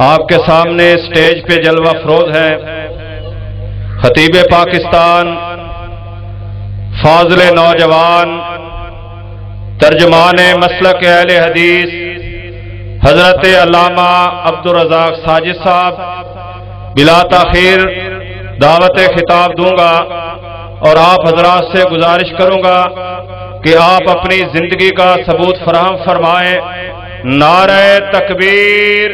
آپ کے سامنے اسٹیج پہ جلوہ فروز ہیں خطیب پاکستان، فاضل نوجوان، ترجمان مسلک اہل حدیث حضرت علامہ عبدالرزاق ساجد صاحب۔ بلا تاخیر دعوت خطاب دوں گا اور آپ حضرات سے گزارش کروں گا کہ آپ اپنی زندگی کا ثبوت فراہم فرمائیں۔ نعرہ تکبیر،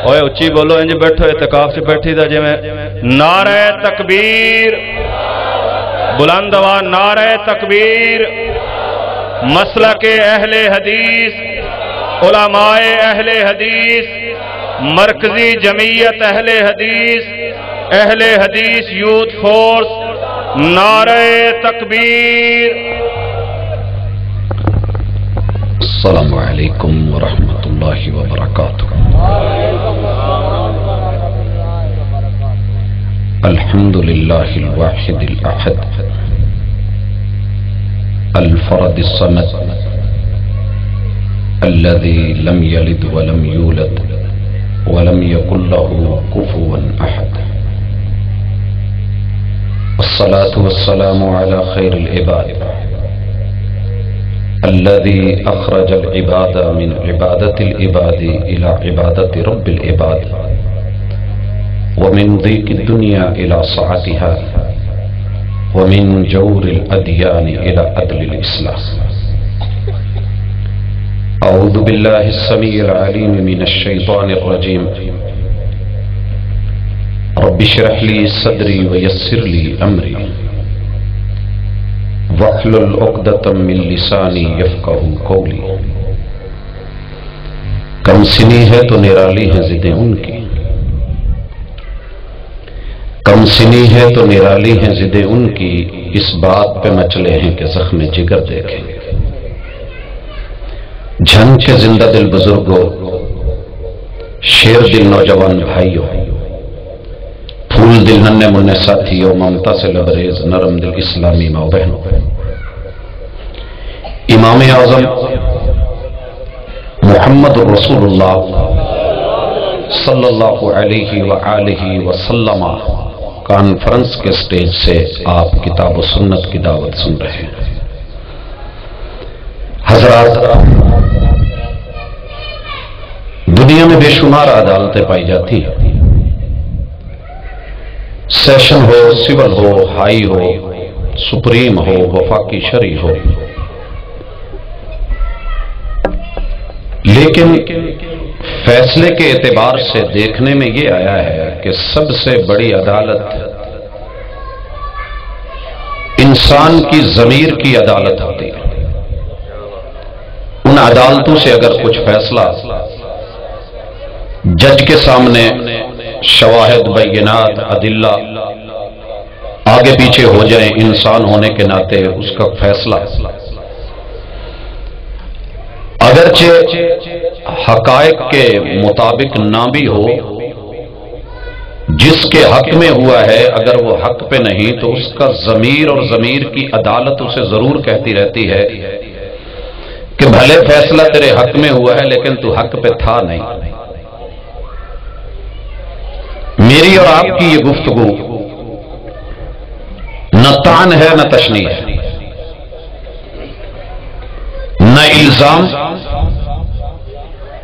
اوے اچھی بولو، انج بیٹھو اعتکاف سے بیٹھی دا جی میں۔ نعرہ تکبیر، بلند آواز نعرہ تکبیر۔ مسلک اہل حدیث، علماء اہل حدیث، مرکزی جمعیت اہل حدیث یوتھ فورس، نعرہ تکبیر۔ السلام علیکم ورحمۃ اللہ وبرکاتہ۔ الحمد للہ الواحد الاحد الفرد الصمد الذي لم يلد ولم يولد ولم يكن له كفوا احد، والصلاة والسلام على خير العباد الذي أخرج العباد من عبادة العباد إلى عبادة رب العباد، ومن ضيق الدنيا إلى سعتها، ومن جور الأديان إلى عدل الإسلام۔ أعوذ بالله السميع العليم من الشيطان الرجيم، رب اشرح لي صدري ويسر لي أمري واحلل عقدة من لساني يفقهوا قولي۔ کم سنی ہے تو نرالی ہیں ضدیں ان کی، کم سنی ہے تو نرالی ہیں ضدیں ان کی، اس بات پہ مچلے ہیں کہ زخم جگر دیکھیں گے۔ جھن کے زندہ دل بزرگوں، شیر دل نوجوان بھائیوں، پھول دل ننے منع ساتھیوں، ممتا سے لبریز نرم دل اسلامی ماں بہنوں، امام اعظم محمد رسول اللہ صلی اللہ علیہ وآلہ وسلم کانفرنس کے سٹیج سے آپ کتاب و سنت کی دعوت سن رہے ہیں۔ حضرات، دنیا میں بے شمار عدالتیں پائی جاتی ہیں، سیشن ہو، سول ہو، ہائی ہو، سپریم ہو، وفاقی شرعی ہو، لیکن فیصلے کے اعتبار سے دیکھنے میں یہ آیا ہے کہ سب سے بڑی عدالت انسان کی ضمیر کی عدالت ہوتی ہے۔ ان عدالتوں سے اگر کچھ فیصلہ جج کے سامنے شواہد، بینات، ادلہ آگے پیچھے ہو جائیں، انسان ہونے کے ناطے اس کا فیصلہ اگرچہ حقائق کے مطابق نہ بھی ہو، جس کے حق میں ہوا ہے اگر وہ حق پہ نہیں تو اس کا ضمیر اور ضمیر کی عدالت اسے ضرور کہتی رہتی ہے کہ بھلے فیصلہ تیرے حق میں ہوا ہے لیکن تو حق پہ تھا نہیں۔ میری اور آپ کی یہ گفتگو نہ طعن ہے نہ تشنیع ہے، نہ الزام،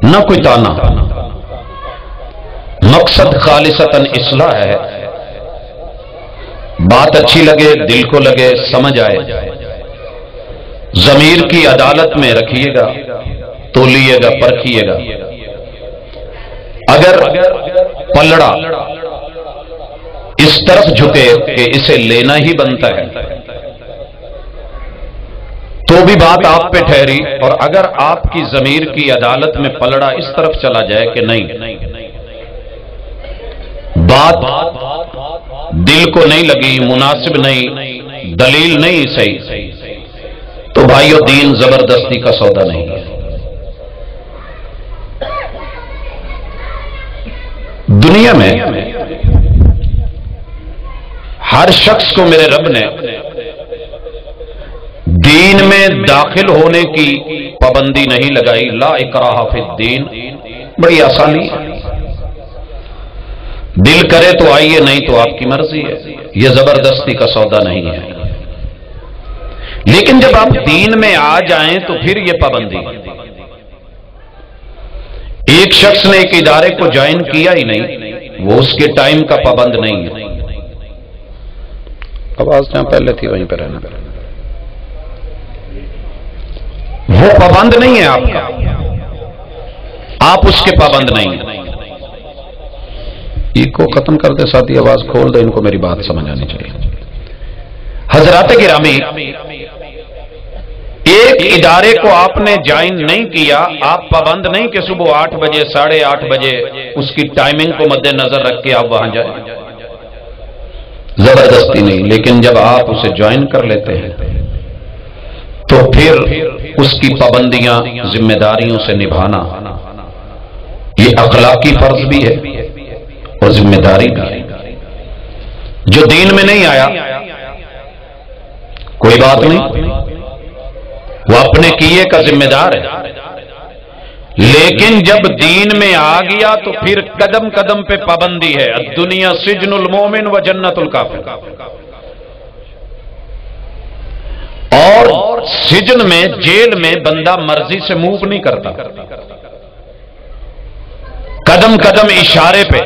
نہ کوئی تانا، مقصد خالصتاً اصلاح ہے۔ بات اچھی لگے، دل کو لگے، سمجھ آئے، ضمیر کی عدالت میں رکھیے گا، تولیے گا، پرکھیے گا۔ اگر پلڑا اس طرف جھکے کہ اسے لینا ہی بنتا ہے تو بھی بات آپ پہ ٹھہری، اور اگر آپ کی ضمیر کی عدالت میں پلڑا اس طرف چلا جائے کہ نہیں، بات دل کو نہیں لگی، مناسب نہیں، دلیل نہیں صحیح، تو بھائیو دین زبردستی کا سودا نہیں ہے۔ دنیا میں ہر شخص کو میرے رب نے دین میں داخل ہونے کی پابندی نہیں لگائی، لا اکراہ فی الدین، بڑی آسانی ہے، دل کرے تو آئیے، نہیں تو آپ کی مرضی ہے، یہ زبردستی کا سودا نہیں ہے۔ لیکن جب آپ دین میں آ جائیں تو پھر یہ پابندی۔ ایک شخص نے ایک ادارے کو جوائن کیا ہی نہیں، وہ اس کے ٹائم کا پابند نہیں ہے۔ آواز جہاں پہلے تھی وہیں پہ رہنا، وہ پابند نہیں ہے آپ کا، آپ اس کے پابند نہیں ہیں۔ کو ختم کرتے ساتھ ہی آواز کھول دے، ان کو میری بات سمجھ آنی چاہیے۔ حضرات گرامی، ایک ادارے کو آپ نے جوائن نہیں کیا، آپ پابند نہیں کہ صبح 8 بجے 8:30 بجے اس کی ٹائمنگ کو مد نظر رکھ کے آپ وہاں جائیں، زبردستی نہیں۔ لیکن جب آپ اسے جوائن کر لیتے ہیں تو پھر اس کی پابندیاں، ذمہ داریوں سے نبھانا یہ اخلاقی فرض بھی ہے اور ذمہ داری بھی ہے۔ جو دین میں نہیں آیا کوئی بات نہیں، وہ اپنے کیے کا ذمہ دار ہے، لیکن جب دین میں آ گیا تو پھر قدم قدم پہ پابندی ہے۔ الدنیا سجن المومن و جنت الکافر، اور سجن میں، جیل میں بندہ مرضی سے موو نہیں کرتا، قدم قدم اشارے پہ،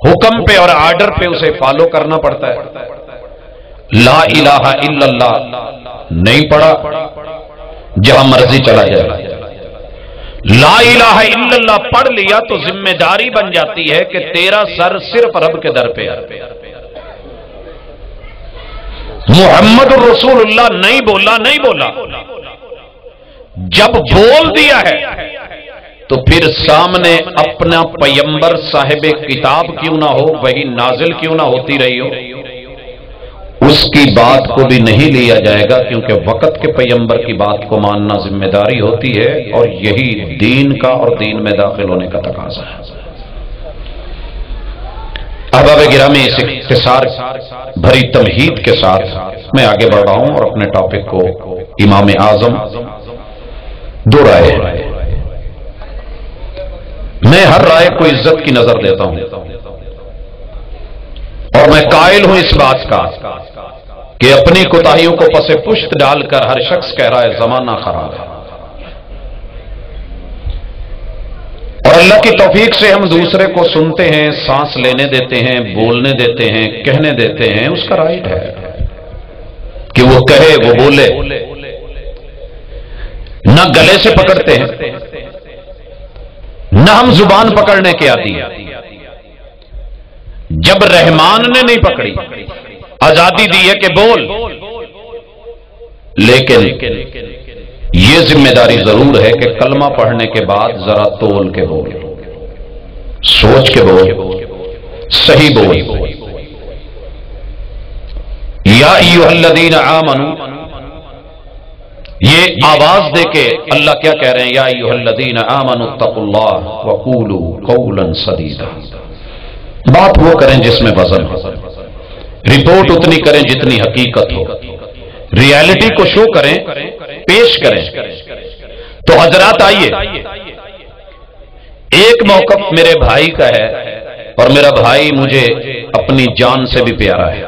حکم پہ اور آرڈر پہ اسے فالو کرنا پڑتا ہے۔ لا الہ الا اللہ نہیں پڑھا، جہاں مرضی چلا جائے۔ لا الہ الا اللہ پڑھ لیا تو ذمہ داری بن جاتی ہے کہ تیرا سر صرف رب کے در پہ ہے۔ محمد الرسول اللہ نہیں بولا، نہیں بولا، جب بول دیا ہے تو پھر سامنے اپنا پیمبر صاحب کتاب کیوں نہ ہو، وہی نازل کیوں نہ ہوتی رہی ہو، اس کی بات کو بھی نہیں لیا جائے گا، کیونکہ وقت کے پیمبر کی بات کو ماننا ذمہ داری ہوتی ہے، اور یہی دین کا اور دین میں داخل ہونے کا تقاضا ہے۔ احباب گرامی، اس اختصار بھری تمہید کے ساتھ میں آگے بڑھ رہا ہوں اور اپنے ٹاپک کو امام اعظم دو رائے۔ میں ہر رائے کو عزت کی نظر دیتا ہوں، اور میں قائل ہوں اس بات کا کہ اپنی کوتاہیوں کو پس پشت ڈال کر ہر شخص کہہ رہا ہے زمانہ خراب ہے، اور اللہ کی توفیق سے ہم دوسرے کو سنتے ہیں، سانس لینے دیتے ہیں، بولنے دیتے ہیں، کہنے دیتے ہیں، اس کا رائٹ ہے کہ وہ کہے، وہ بولے، نہ گلے سے پکڑتے ہیں، نہ ہم زبان پکڑنے کے عادی ہیں۔ جب رحمان نے نہیں پکڑی، آزادی دی ہے کہ بول، لیکن یہ ذمہ داری ضرور ہے کہ کلمہ پڑھنے کے بعد ذرا تول کے بول، سوچ کے بول، صحیح بول۔ یا ایھا الذین آمنوا، یہ آواز دے کے اللہ کیا کہہ رہے ہیں؟ یا ایھا الذین آمنوا اتقوا اللہ وقولوا قولا سدیدا۔ بات وہ کریں جس میں وزن ہو، رپورٹ اتنی کریں جتنی حقیقت ہو، ریالٹی کو شو کریں، پیش کریں۔ تو حضرات آئیے، ایک موقف میرے بھائی کا ہے، اور میرا بھائی مجھے اپنی جان سے بھی پیارا ہے،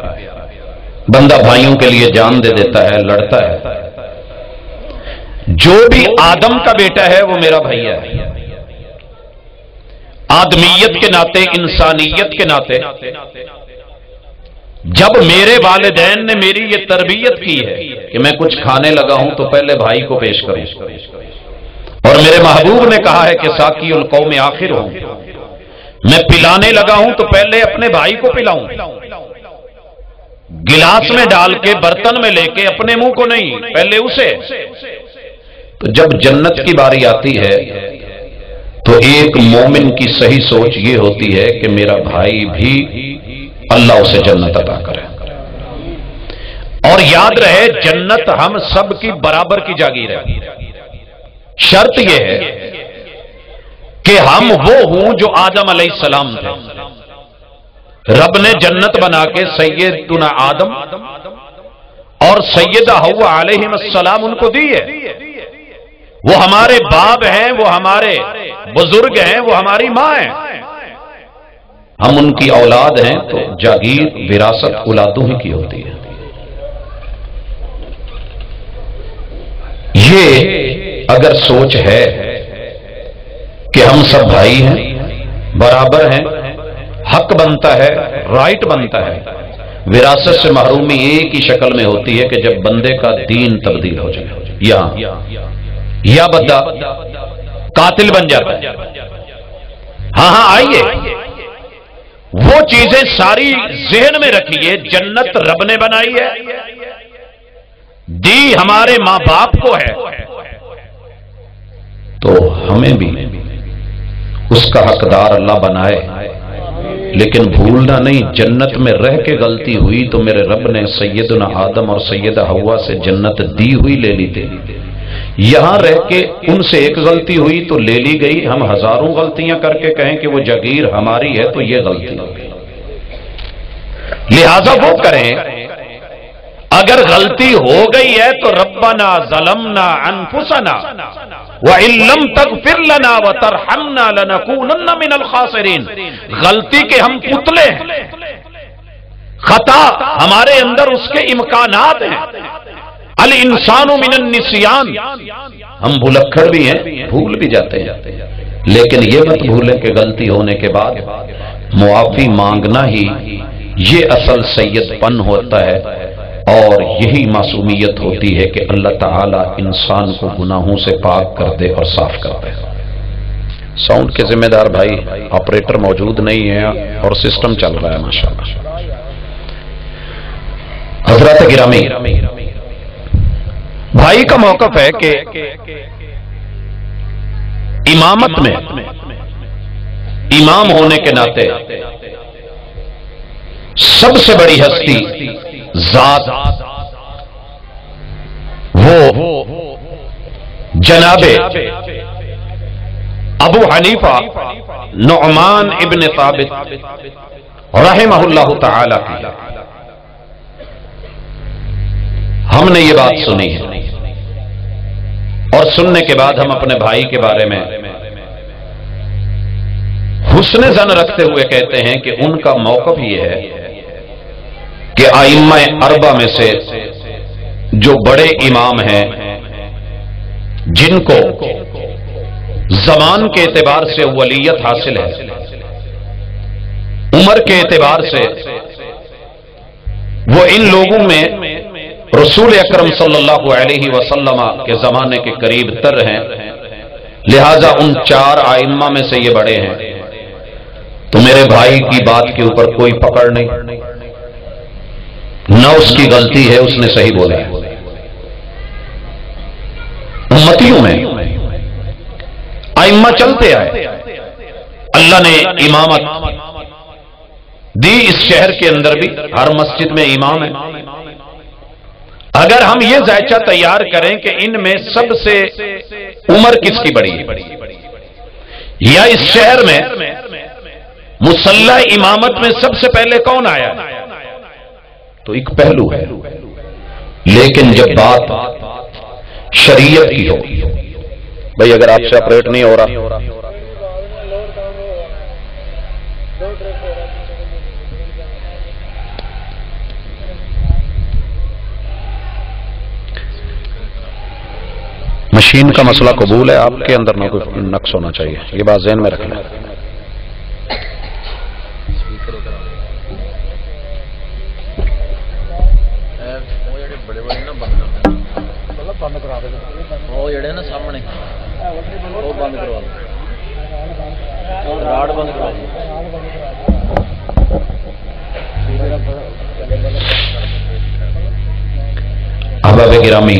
بندہ بھائیوں کے لیے جان دے دیتا ہے، لڑتا ہے۔ جو بھی آدم کا بیٹا ہے وہ میرا بھیا ہے، آدمیت کے ناطے، انسانیت کے ناطے۔ جب میرے والدین نے میری یہ تربیت کی ہے کہ میں کچھ کھانے لگا ہوں تو پہلے بھائی کو پیش کروں، اور میرے محبوب نے کہا ہے کہ ساقی القوم آخر ہوں، میں پلانے لگا ہوں تو پہلے اپنے بھائی کو پلاؤں، گلاس میں ڈال کے برتن میں لے کے اپنے منہ کو نہیں، پہلے اسے۔ تو جب جنت کی باری آتی ہے تو ایک مومن کی صحیح سوچ یہ ہوتی ہے کہ میرا بھائی بھی اللہ اسے جنت عطا کرے، اور یاد رہے جنت ہم سب کی برابر کی جاگیر ہے۔ شرط یہ ہے کہ ہم وہ ہوں جو آدم علیہ السلام تھے، رب نے جنت بنا کے سیدنا آدم اور سیدہ حوا علیہم السلام ان کو دی ہے، وہ ہمارے باپ ہیں، وہ ہمارے بزرگ ہیں، وہ ہماری ماں ہیں، ہم ان کی اولاد ہیں، تو جاگیر وراثت اولادوں ہی کی ہوتی ہے۔ یہ اگر سوچ ہے کہ ہم سب بھائی ہیں، برابر ہیں، حق بنتا ہے، رائٹ بنتا ہے، وراثت سے محرومی ایک ہی شکل میں ہوتی ہے کہ جب بندے کا دین تبدیل ہو جائے، یا بندہ قاتل بن جاتا ہے۔ ہاں آئیے، وہ چیزیں ساری ذہن میں رکھیے، جنت رب نے بنائی ہے، دی ہمارے ماں باپ کو ہے، تو ہمیں بھی اس کا حقدار اللہ بنائے، لیکن بھولنا نہیں، جنت میں رہ کے غلطی ہوئی تو میرے رب نے سیدنا آدم اور سیدہ حوا سے جنت دی ہوئی لے لی تھی، یہاں رہ کے ان سے ایک غلطی ہوئی تو لے لی گئی، ہم ہزاروں غلطیاں کر کے کہیں کہ وہ جاگیر ہماری ہے تو یہ غلطی ہو گئی، لہذا وہ کریں، اگر غلطی ہو گئی ہے تو ربنا ظلمنا انفسنا وَإِن لَّمْ تَغْفِرْ لَنَا وَتَرْحَمْنَا لَنَكُونَنَّ مِنَ الْخَاسِرِينَ، غلطی کے ہم پتلے ہیں، خطا ہمارے اندر اس کے امکانات ہیں، الانسان من النسیان، ہم بھلکڑ بھی ہیں، بھول بھی جاتے ہیں، لیکن یہ مت بھولیں کہ غلطی ہونے کے بعد معافی مانگنا ہی یہ اصل سید پن ہوتا ہے، اور یہی معصومیت ہوتی ہے کہ اللہ تعالیٰ انسان کو گناہوں سے پاک کر دے اور صاف کر دے۔ ساؤنڈ کے ذمہ دار بھائی آپریٹر موجود نہیں ہے اور سسٹم چل رہا ہے ماشاءاللہ۔ حضرات گرامی، بھائی کا موقف ہے کہ امامت میں امام ہونے کے ناطے سب سے بڑی ہستی ذات وہ جناب ابو حنیفہ نعمان ابن ثابت رحمہ اللہ تعالی کی، ہم نے یہ بات سنی ہے، اور سننے کے بعد ہم اپنے بھائی کے بارے میں حسن ظن رکھتے ہوئے کہتے ہیں کہ ان کا موقف یہ ہے کہ ائمہ اربع میں سے جو بڑے امام ہیں، جن کو زمان کے اعتبار سے ولیت حاصل ہے، عمر کے اعتبار سے وہ ان لوگوں میں رسول اکرم صلی اللہ علیہ وسلم کے زمانے کے قریب تر ہیں، لہذا ان چار ائمہ میں سے یہ بڑے ہیں، تو میرے بھائی کی بات کے اوپر کوئی پکڑ نہیں، نہ اس کی غلطی ہے، اس نے صحیح بولا ہے۔ امتیوں میں ائمہ چلتے آئے، اللہ نے امامت دی، اس شہر کے اندر بھی ہر مسجد میں امام ہے۔ اگر ہم یہ ذائچہ تیار کریں کہ ان میں سب سے عمر کس کی بڑی ہے، یا اس شہر میں مصلی امامت میں سب سے پہلے کون آیا، تو ایک پہلو ہے، لیکن جب بات شریعت کی ہو، بھائی اگر آپ سے آپریٹ نہیں ہو رہا، مشین کا مسئلہ قبول ہے، آپ کے اندر نہ کوئی نقص ہونا چاہیے، یہ بات ذہن میں رکھنا۔ احباب گرامی،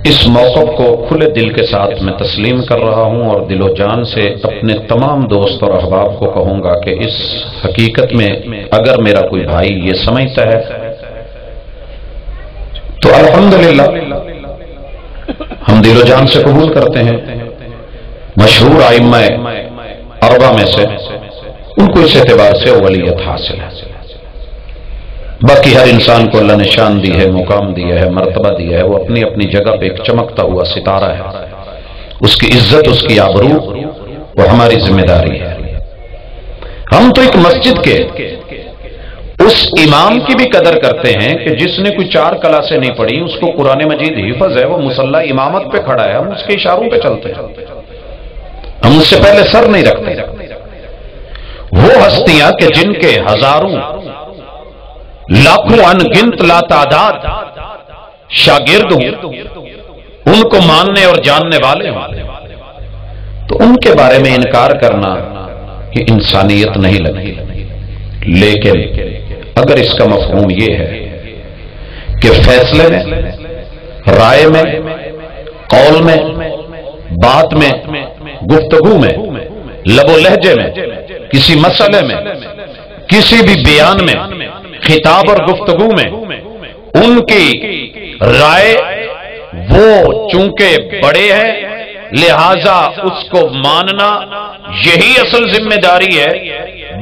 اس موقف کو کھلے دل کے ساتھ میں تسلیم کر رہا ہوں، اور دل و جان سے اپنے تمام دوست اور احباب کو کہوں گا کہ اس حقیقت میں اگر میرا کوئی بھائی یہ سمجھتا ہے تو الحمدللہ ہم دل و جان سے قبول کرتے ہیں۔ مشہور ائمہ اربع میں سے ان کو اس اعتبار سے ولیت حاصل ہے، باقی ہر انسان کو اللہ نے شان دی ہے، مقام دیا ہے، مرتبہ دیا ہے، وہ اپنی اپنی جگہ پہ ایک چمکتا ہوا ستارہ ہے، اس کی عزت، اس کی آبرو وہ ہماری ذمہ داری ہے۔ ہم تو ایک مسجد کے اس امام کی بھی قدر کرتے ہیں کہ جس نے کوئی 4 کلاسیں نہیں پڑھی، اس کو قرآن مجید حفظ ہے، وہ مصلی امامت پہ کھڑا ہے، ہم اس کے اشاروں پہ چلتے ہیں، ہم اس سے پہلے سر نہیں رکھتے۔ وہ ہستیاں کہ جن کے ہزاروں لاکھوں انگنت لاتعداد شاگرد ہوں، ان کو ماننے اور جاننے والے ہوں، تو ان کے بارے میں انکار کرنا یہ انسانیت نہیں لگتی۔ لیکن اگر اس کا مفہوم یہ ہے کہ فیصلے میں، رائے میں، قول میں، بات میں، گفتگو میں، لب و لہجے میں، کسی مسئلے میں، کسی بھی بیان میں، خطاب اور گفتگو میں ان کی رائے وہ چونکہ بڑے ہیں لہذا اس کو ماننا یہی اصل ذمہ داری ہے،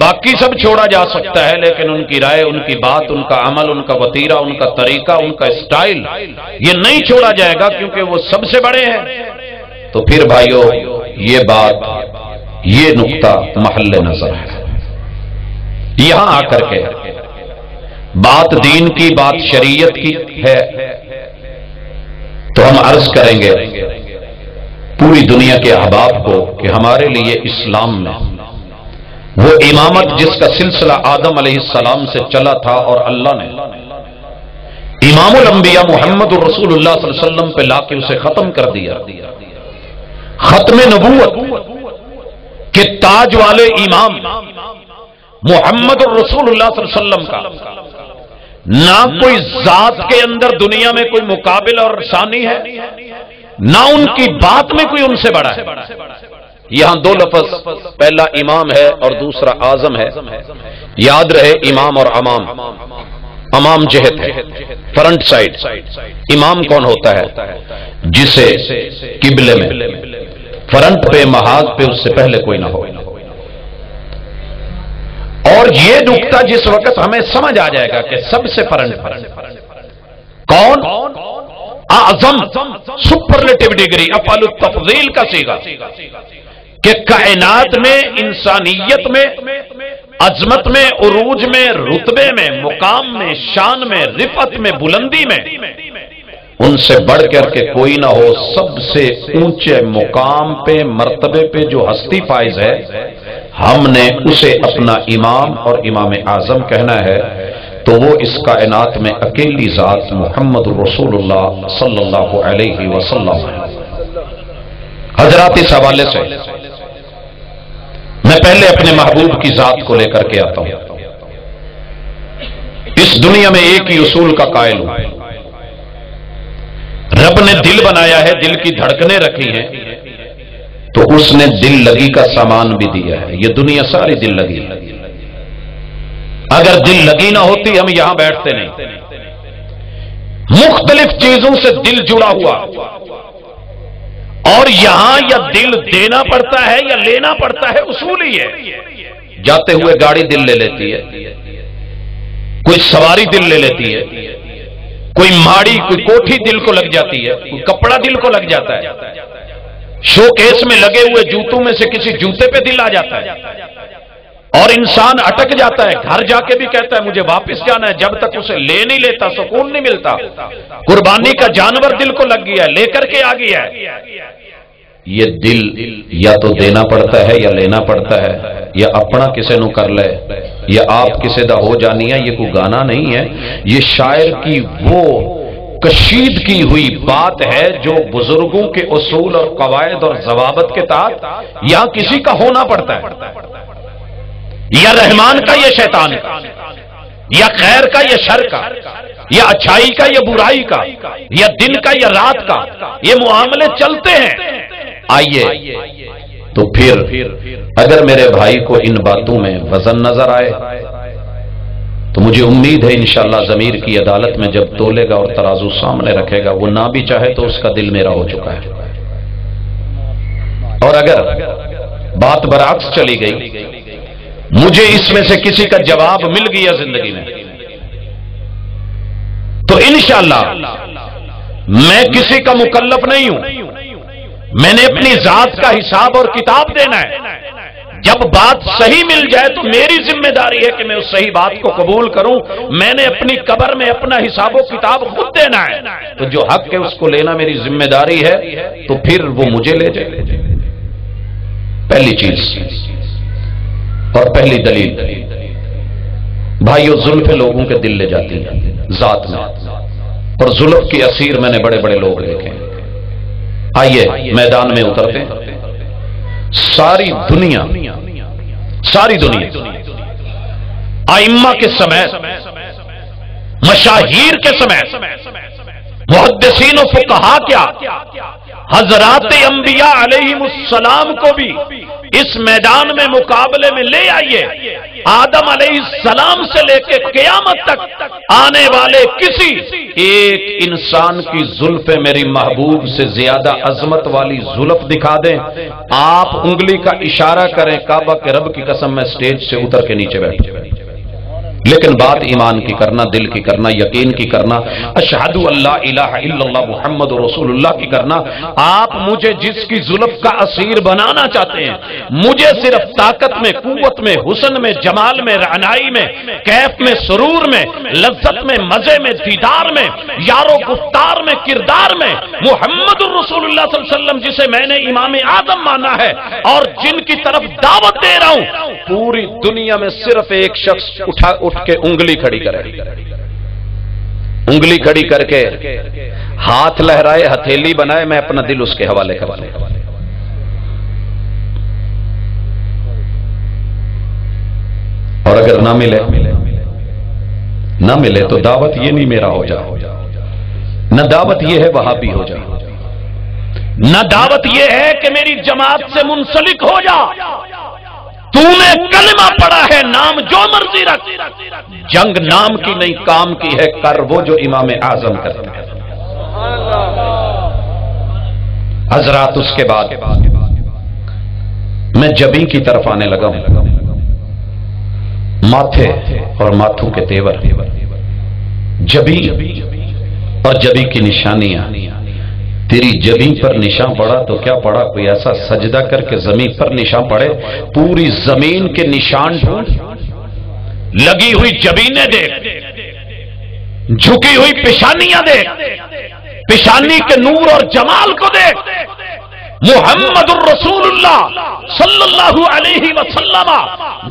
باقی سب چھوڑا جا سکتا ہے، لیکن ان کی رائے، ان کی بات، ان کا عمل، ان کا وتیرہ، ان کا طریقہ، ان کا اسٹائل یہ نہیں چھوڑا جائے گا کیونکہ وہ سب سے بڑے ہیں۔ تو پھر بھائیو یہ بات، یہ نقطہ محل نظر ہے۔ یہاں آ کر کے بات دین کی، بات شریعت کی ہے، تو ہم عرض کریں گے پوری دنیا کے احباب کو کہ ہمارے لیے اسلام میں وہ امامت جس کا سلسلہ آدم علیہ السلام سے چلا تھا اور اللہ نے امام الانبیاء محمد الرسول اللہ صلی اللہ علیہ وسلم پہ لا کے اسے ختم کر دیا، ختم نبوت کے تاج والے امام محمد الرسول اللہ صلی اللہ علیہ وسلم کا نہ کوئی ذات کے اندر دنیا میں کوئی مقابل اور ثانی ہے، نہ ان کی بات میں کوئی ان سے بڑا ہے۔ یہاں 2 لفظ، پہلا امام ہے اور دوسرا اعظم ہے، یاد رہے امام اور امام۔ امام جہت ہے، فرنٹ سائڈ۔ امام کون ہوتا ہے؟ جسے قبلے میں فرنٹ پہ، محاذ پہ اس سے پہلے کوئی نہ ہو۔ اور یہ نقطہ جس وقت ہمیں سمجھ آ جائے گا کہ سب سے فرنٹ کون؟ اعظم، سپرلیٹو ڈگری، افعال التفضیل کا صیغہ، کہ کائنات میں، انسانیت میں، عظمت میں، عروج میں، رتبے میں، مقام میں، شان میں، رفعت میں، بلندی میں ان سے بڑھ کر کے کوئی نہ ہو۔ سب سے اونچے مقام پہ، مرتبے پہ جو ہستی فائز ہے، ہم نے اسے اپنا امام اور امام اعظم کہنا ہے، تو وہ اس کائنات میں اکیلی ذات محمد رسول اللہ صلی اللہ علیہ وسلم ہے۔ حضرات اس حوالے سے میں پہلے اپنے محبوب کی ذات کو لے کر کے آتا ہوں۔ اس دنیا میں ایک ہی اصول کا قائل ہوں، رب نے دل بنایا ہے، دل کی دھڑکنیں رکھی ہیں، تو اس نے دل لگی کا سامان بھی دیا ہے۔ یہ دنیا ساری دل لگی ہے، اگر دل لگی نہ ہوتی ہم یہاں بیٹھتے نہیں۔ مختلف چیزوں سے دل جڑا ہوا، اور یہاں یا دل دینا پڑتا ہے یا لینا پڑتا ہے، اصول ہی ہے۔ جاتے ہوئے گاڑی دل لے لیتی ہے، کوئی سواری دل لے لیتی ہے، کوئی ماڑی، کوئی کوٹھی دل کو لگ جاتی ہے، کوئی کپڑا دل کو لگ جاتا ہے، شو کیس میں لگے ہوئے جوتوں میں سے کسی جوتے پہ دل آ جاتا ہے، اور انسان اٹک جاتا ہے، گھر جا کے بھی کہتا ہے مجھے واپس جانا ہے، جب تک اسے لے نہیں لیتا سکون نہیں ملتا۔ قربانی کا جانور دل کو لگ گیا ہے، لے کر کے آ گیا ہے۔ یہ دل یا تو دینا پڑتا ہے یا لینا پڑتا ہے، یا اپنا کسے نو کر لے یا آپ کسے دا ہو جانی ہے۔ یہ کوئی گانا نہیں ہے، یہ شاعر کی وہ کشید کی ہوئی بات ہے جو بزرگوں کے اصول اور قواعد اور ضوابط کے تحت یہاں کسی کا ہونا پڑتا ہے، یا رحمان کا یا شیطان کا، یا خیر کا یا شر کا، یا اچھائی کا یا برائی کا، یا دن کا یا رات کا، یہ معاملے چلتے ہیں۔ آئیے تو پھر اگر میرے بھائی کو ان باتوں میں وزن نظر آئے تو مجھے امید ہے انشاءاللہ ضمیر کی عدالت میں جب تولے گا اور ترازو سامنے رکھے گا، وہ نہ بھی چاہے تو اس کا دل میرا ہو چکا ہے۔ اور اگر بات برعکس چلی گئی، مجھے اس میں سے کسی کا جواب مل گیا زندگی میں، تو انشاءاللہ میں کسی کا مکلف نہیں ہوں، میں نے اپنی ذات کا حساب اور کتاب دینا ہے۔ جب بات صحیح مل جائے تو میری ذمہ داری ہے کہ میں اس صحیح بات کو قبول کروں، میں نے اپنی قبر میں اپنا حساب و کتاب خود دینا ہے، تو جو حق ہے اس کو لینا میری ذمہ داری ہے، تو پھر وہ مجھے لے جائے۔ پہلی چیز اور پہلی دلیل، بھائیو زلف لوگوں کے دل لے جاتی ہیں ذات میں، اور زلف کی اسیر میں نے بڑے بڑے لوگ دیکھے ہیں۔ آئیے میدان میں اترتے ہیں۔ ساری دنیا ائمہ کے سمیت، مشاہیر کے سمیت، محدثین و فقہا کیا، حضرات انبیاء علیہم السلام کو بھی اس میدان میں مقابلے میں لے آئیے۔ آدم علیہ السلام سے لے کے قیامت تک آنے والے کسی ایک انسان کی زلفیں میری محبوب سے زیادہ عظمت والی زلف دکھا دیں، آپ انگلی کا اشارہ کریں، کعبہ کے رب کی قسم میں سٹیج سے اتر کے نیچے بیٹھ جائیں۔ لیکن بات ایمان کی کرنا، دل کی کرنا، یقین کی کرنا، اشہد اللہ الہ الا اللہ محمد رسول اللہ کی کرنا۔ آپ مجھے جس کی زلف کا اسیر بنانا چاہتے ہیں، مجھے صرف طاقت میں، قوت میں، حسن میں، جمال میں، رعنائی میں، کیف میں، سرور میں، لذت میں، مزے میں، دیدار میں، یار و گفتار میں، کردار میں محمد رسول اللہ صلی اللہ علیہ وسلم جسے میں نے امام اعظم مانا ہے اور جن کی طرف دعوت دے رہا ہوں، پوری دنیا میں صرف ایک شخص اٹھ کے انگلی کھڑی کرے، انگلی کھڑی کر کے ہاتھ لہرائے، ہتھیلی بنائے، میں اپنا دل اس کے حوالے کروں۔ اور اگر نہ ملے تو دعوت یہ نہیں میرا ہو جائے، نہ دعوت یہ ہے وہابی ہو جائے، نہ دعوت یہ ہے کہ میری جماعت سے منسلک ہو جا۔ تو نے کلمہ پڑھا ہے، نام جو مرضی رکھ، جنگ نام کی نہیں کام کی ہے، کر وہ جو امام اعظم کرتے ہیں۔ حضرات اس کے بعد میں جبیں کی طرف آنے لگا ہوں۔ ماتھے اور ماتھوں کے تیور، جبیں اور جبیں کی نشانیاں۔ تیری جبیں پر نشان پڑا تو کیا پڑا، کوئی ایسا سجدہ کر کے زمین پر نشان پڑے، پوری زمین کے نشان ڈھونڈ، لگی ہوئی جبینیں دیکھ، جھکی ہوئی پیشانیاں دیکھ، پیشانی کے نور اور جمال کو دیکھ۔ محمد الرسول اللہ صلی اللہ علیہ وسلم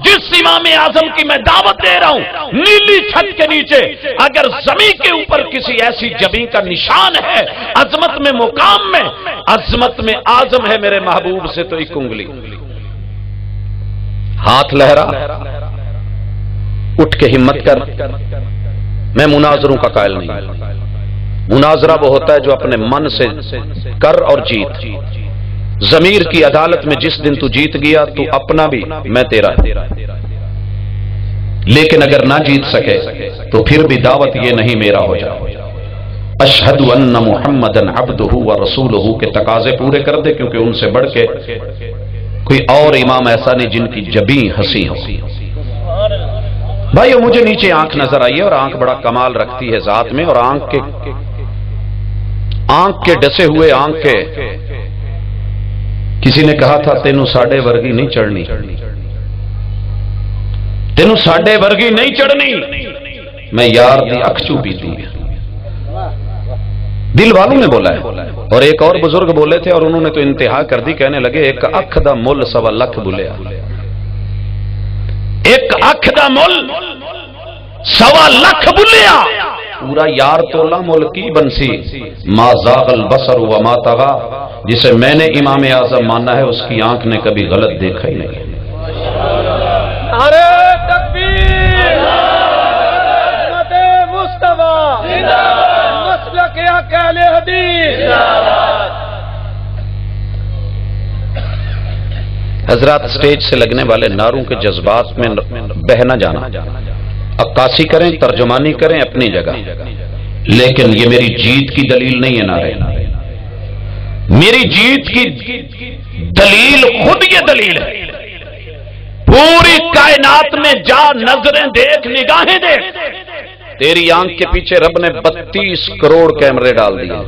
جس امام اعظم کی میں دعوت دے رہا ہوں، نیلی چھت کے نیچے اگر زمین کے اوپر کسی ایسی جبیں کا نشان ہے، عظمت میں، مقام میں، عظمت میں اعظم ہے میرے محبوب سے تو ایک انگلی۔ ہاتھ لہرا، اٹھ کے ہمت کر۔ میں مناظروں کا قائل نہیں، مناظرہ وہ ہوتا ہے جو اپنے من سے کر اور جیت۔ ضمیر کی عدالت میں جس دن تو جیت گیا تو اپنا بھی، میں تیرا۔ لیکن اگر نہ جیت سکے تو پھر بھی دعوت یہ نہیں میرا ہو جائے۔ اشہد ان محمدً عبدہ ورسولہ کے تقاضے پورے کر دے، کیونکہ ان سے بڑھ کے کوئی اور امام ایسا نہیں جن کی جبیں ہنسی ہو۔ بھائیو مجھے نیچے آنکھ نظر آئی ہے، اور آنکھ بڑا کمال رکھتی ہے ذات میں، اور آنکھ کے ڈسے ہوئے آنکھ کے، کسی نے کہا تھا تینوں ساڈے ورگی نہیں چڑھنی، تینوں ساڈے ورگی نہیں چڑھنی، میں یار دی اکھ چوپی تھی۔ دل والوں نے بولا ہے، اور ایک اور بزرگ بولے تھے اور انہوں نے تو انتہا کر دی، کہنے لگے ایک اکھ دا مل 1.25 لاکھ بولیا، ایک اکھ دا مل 1.25 لاکھ بولیا، پورا یار تولا مل کی بنسی۔ ما زاغ البصر وما طغى، جسے میں نے امام اعظم مانا ہے اس کی آنکھ نے کبھی غلط دیکھا ہی نہیں۔ نعرہ تکبیر، حضرت مصطفیٰ، مسلک اہل حدیث۔ حضرات سٹیج سے لگنے والے نعروں کے جذبات میں بہ نہ جانا، عکاسی کریں، ترجمانی کریں اپنی جگہ، لیکن یہ میری جیت کی دلیل نہیں ہے نعرے۔ میری جیت کی دلیل خود یہ دلیل ہے۔ پوری کائنات میں جا، نظریں دیکھ، نگاہیں دیکھ، تیری آنکھ کے پیچھے رب نے 32 کروڑ کیمرے ڈال دیے،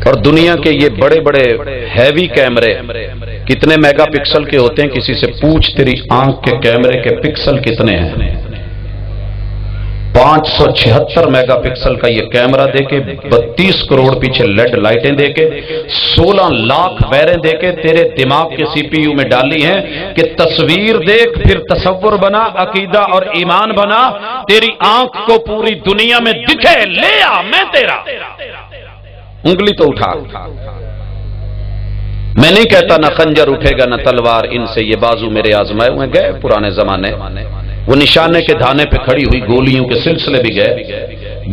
اور دنیا کے یہ بڑے بڑے ہیوی کیمرے کتنے میگا پکسل کے ہوتے ہیں؟ کسی سے پوچھ تیری آنکھ کے کیمرے کے پکسل کتنے ہیں؟ 576 میگا پکسل کا یہ کیمرہ دے کے 32 کروڑ پیچھے لیڈ لائٹیں دے کے 16 لاکھ ویریں دے کے تیرے دماغ کے سی پی یو میں ڈالی ہیں کہ تصویر دیکھ، پھر تصور بنا، عقیدہ اور ایمان بنا، تیری آنکھ کو پوری دنیا میں دکھے، لے آ میں تیرا۔ انگلی تو اٹھا، میں نہیں کہتا نہ خنجر اٹھے گا نہ تلوار، ان سے یہ بازو میرے آزمائے ہوئے گئے پرانے زمانے، وہ نشانے کے دھانے پہ کھڑی ہوئی گولیوں کے سلسلے بھی گئے،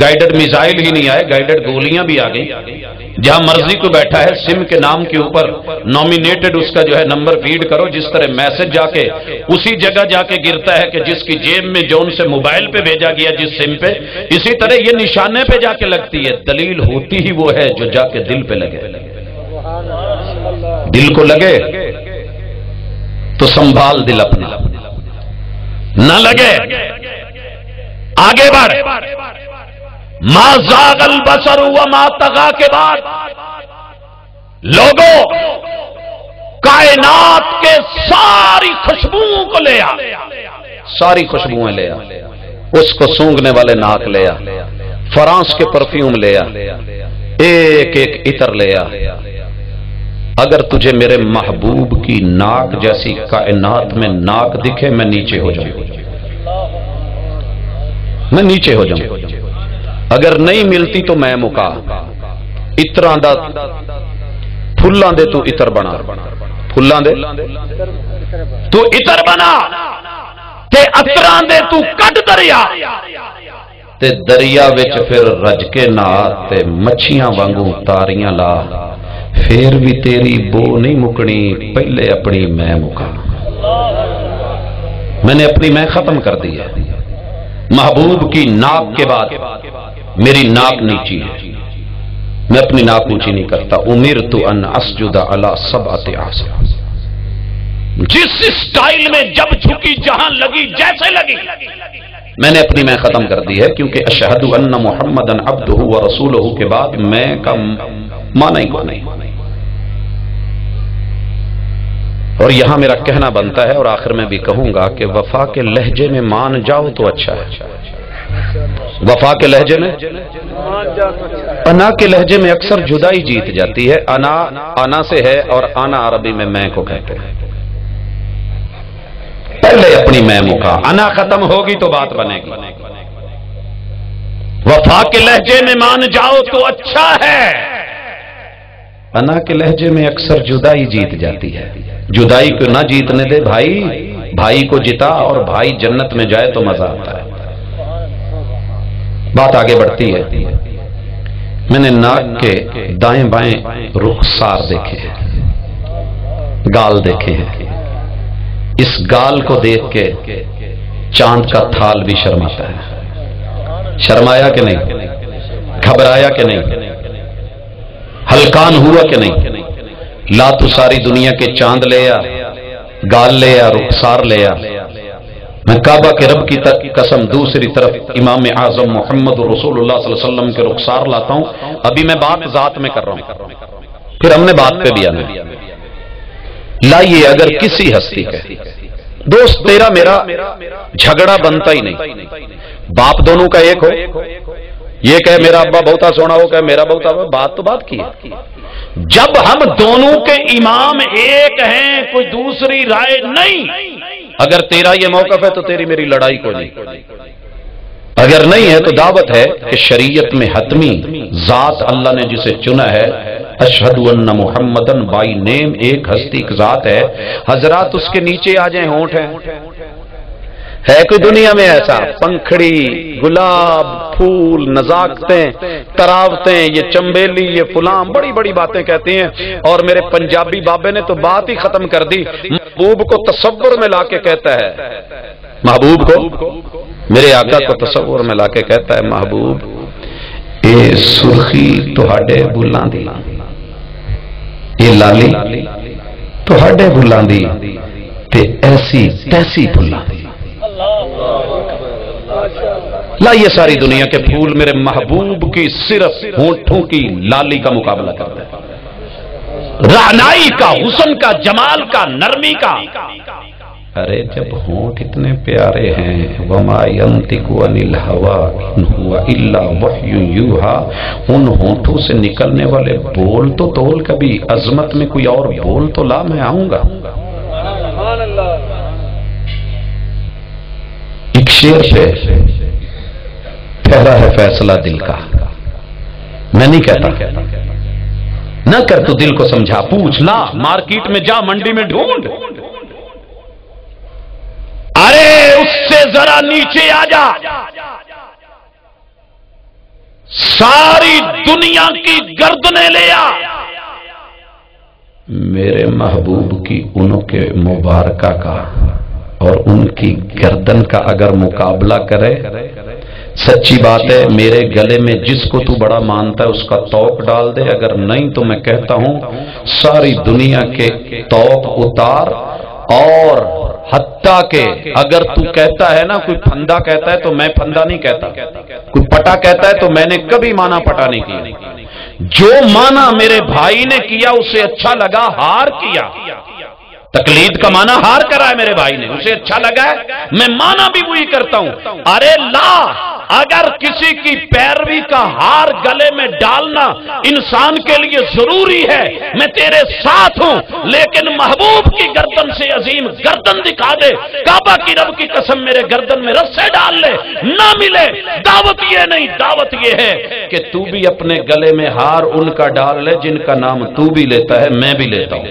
گائیڈڈ میزائل ہی نہیں آئے، گائیڈڈ گولیاں بھی آ گئی۔ جہاں مرضی کو بیٹھا ہے سم کے نام کے اوپر نامینیٹڈ اس کا جو ہے نمبر فیڈ کرو، جس طرح میسج جا کے اسی جگہ جا کے گرتا ہے کہ جس کی جیب میں جو ان سے موبائل پہ بھیجا گیا جس سم پہ، اسی طرح یہ نشانے پہ جا کے لگتی ہے۔ دلیل ہوتی ہی وہ ہے جو جا کے دل پہ لگے، دل کو لگے تو سنبھال دل اپنا، نہ لگے آگے بڑھ۔ ما زاغ البصر وما طغى کے بعد لوگوں کائنات کے ساری خوشبوؤں کو لے آ، ساری خوشبوئیں لے آ، اس کو سونگنے والے ناک لے آ، فرانس کے پرفیوم لے آ، ایک ایک عطر لے آ۔ اگر تجھے میرے محبوب کی ناک جیسی کائنات میں ناک دکھے، میں نیچے ہو جاؤں، میں نیچے ہو جاؤں۔ اگر نہیں ملتی تو میں مکا، اتراں دا پھلاں دے تو اتر بنا، پھلاں دے تو اتر بنا، تے اتراں دے تو کڈ دریا، تے دریا وچ پھر رج کے نہ تے مچھیاں وانگوں تاریاں لا، پھر بھی تیری بو نہیں مکنی، پہلے اپنی میں مکا۔ میں نے اپنی میں ختم کر دی ہے، محبوب کی ناک کے بعد میری ناک نیچی ہے، میں اپنی ناک اونچی نہیں کرتا۔ امرت ان اسجد علی سبعۃ اعظم، جس سٹائل میں جب جھکی جہاں لگی جیسے لگی، میں نے اپنی میں ختم کر دی ہے، کیونکہ اشہد ان محمدًا عبدہ ورسولہ کے بعد میں کا معنی ہی کوئی نہیں۔ اور یہاں میرا کہنا بنتا ہے، اور آخر میں بھی کہوں گا کہ وفا کے لہجے میں مان جاؤ تو اچھا ہے۔ وفا کے لہجے میں، انا کے لہجے میں اکثر جدائی جیت جاتی ہے۔ انا انا سے ہے، اور انا عربی میں کو کہتے ہیں۔ پہلے اپنی میں مکا، انا ختم ہوگی تو بات بنے گی۔ وفا کے لہجے میں مان جاؤ تو اچھا ہے، انا کے لہجے میں اکثر جدائی جیت جاتی ہے۔ جدائی کو نہ جیتنے دے بھائی، بھائی کو جتا، اور بھائی جنت میں جائے تو مزہ آتا ہے۔ بات آگے بڑھتی ہے۔ میں نے ناک کے دائیں بائیں رخسار دیکھے ہیں، گال دیکھے ہیں۔ اس گال کو دیکھ کے چاند کا تھال بھی شرماتا ہے۔ شرمایا کہ نہیں؟ گھبرایا کہ نہیں؟ ہلکان ہوا کہ نہیں؟ لا تو ساری دنیا کے چاند لے آ، گال لے آ، رخسار لے آ۔ میں کعبہ کے رب کی قسم دوسری طرف امام اعظم محمد رسول اللہ صلی اللہ علیہ وسلم کے رخسار لاتا ہوں۔ ابھی میں بات ذات میں کر رہا ہوں، پھر ہم نے بات پہ بھی آنا۔ لائیے اگر کسی ہستی کا دوست تیرا میرا جھگڑا بنتا ہی نہیں، باپ دونوں کا ایک ہو، یہ کہ میرا ابا بہتا سونا ہو، کہ میرا بہتا، بات تو بات کی ہے۔ جب ہم دونوں کے امام ایک ہیں، کوئی دوسری رائے نہیں، اگر تیرا یہ موقف ہے تو تیری میری لڑائی کو نہیں، اگر نہیں ہے تو دعوت ہے کہ شریعت میں حتمی ذات اللہ نے جسے چنا ہے، اشہد ان محمدن بائی نیم، ایک ہستی ایک ذات ہے۔ حضرات اس کے نیچے آ جائیں، ہونٹ ہے کوئی دنیا میں ایسا؟ پنکھڑی، گلاب، پھول، نزاکتیں، تراوتیں، یہ چمبیلی، یہ فلاں، بڑی بڑی باتیں کہتی ہیں۔ اور میرے پنجابی بابے نے تو بات ہی ختم کر دی، محبوب کو تصور میں لا کے کہتا ہے، محبوب کو، میرے آقا کو تصور میں لا کے کہتا ہے، محبوب اے سرخی تہاڈے بلاں دی، اے لالی تہاڈے بلاں دی، تے ایسی تیسی بلاں دی۔ لا یہ ساری دنیا کے پھول میرے محبوب کی صرف ہونٹوں کی لالی کا مقابلہ کرتے ہیں، رعنائی کا، حسن کا، جمال کا، نرمی کا۔ ارے جب ہونٹ اتنے پیارے ہیں، وما ينطق عن الهوى ان هو الا وحی یوحى، ان ہونٹوں سے نکلنے والے بول تو تول، کبھی عظمت میں کوئی اور بول تو لا، میں آؤں گا۔ ایک شعر پہ پھیلا ہے فیصلہ دل کا، میں نہیں کہتا نہ کر تو دل کو سمجھا، پوچھ لا، مارکیٹ میں جا، منڈی میں ڈھونڈ، ارے اس سے ذرا نیچے آ جا، ساری دنیا کی گردنیں لے آ، میرے محبوب کی انوں کے مبارکہ کا اور ان کی گردن کا اگر مقابلہ کرے، سچی بات ہے میرے گلے میں جس کو تو بڑا مانتا ہے اس کا توق ڈال دے، اگر نہیں تو میں کہتا ہوں ساری دنیا کے توق اتار، اور حتیٰ کہ اگر تو کہتا ہے نا کوئی پھندا کہتا ہے تو میں پھندا نہیں کہتا، کوئی پٹا کہتا ہے تو میں نے کبھی مانا پٹا نہیں کیا، جو مانا میرے بھائی نے کیا اسے اچھا لگا، ہار کیا، تقلید کا مانا ہار کرا ہے میرے بھائی نے، اسے اچھا لگا ہے، میں مانا بھی وہی کرتا ہوں۔ ارے لا، اگر کسی کی پیروی کا ہار گلے میں ڈالنا انسان کے لیے ضروری ہے، میں تیرے ساتھ ہوں، لیکن محبوب کی گردن سے عظیم گردن دکھا دے، کعبہ کی رب کی قسم میرے گردن میں رسے ڈال لے، نہ ملے، دعوت یہ نہیں، دعوت یہ ہے کہ تو بھی اپنے گلے میں ہار ان کا ڈال لے جن کا نام تو بھی لیتا ہے، میں بھی لیتا ہوں۔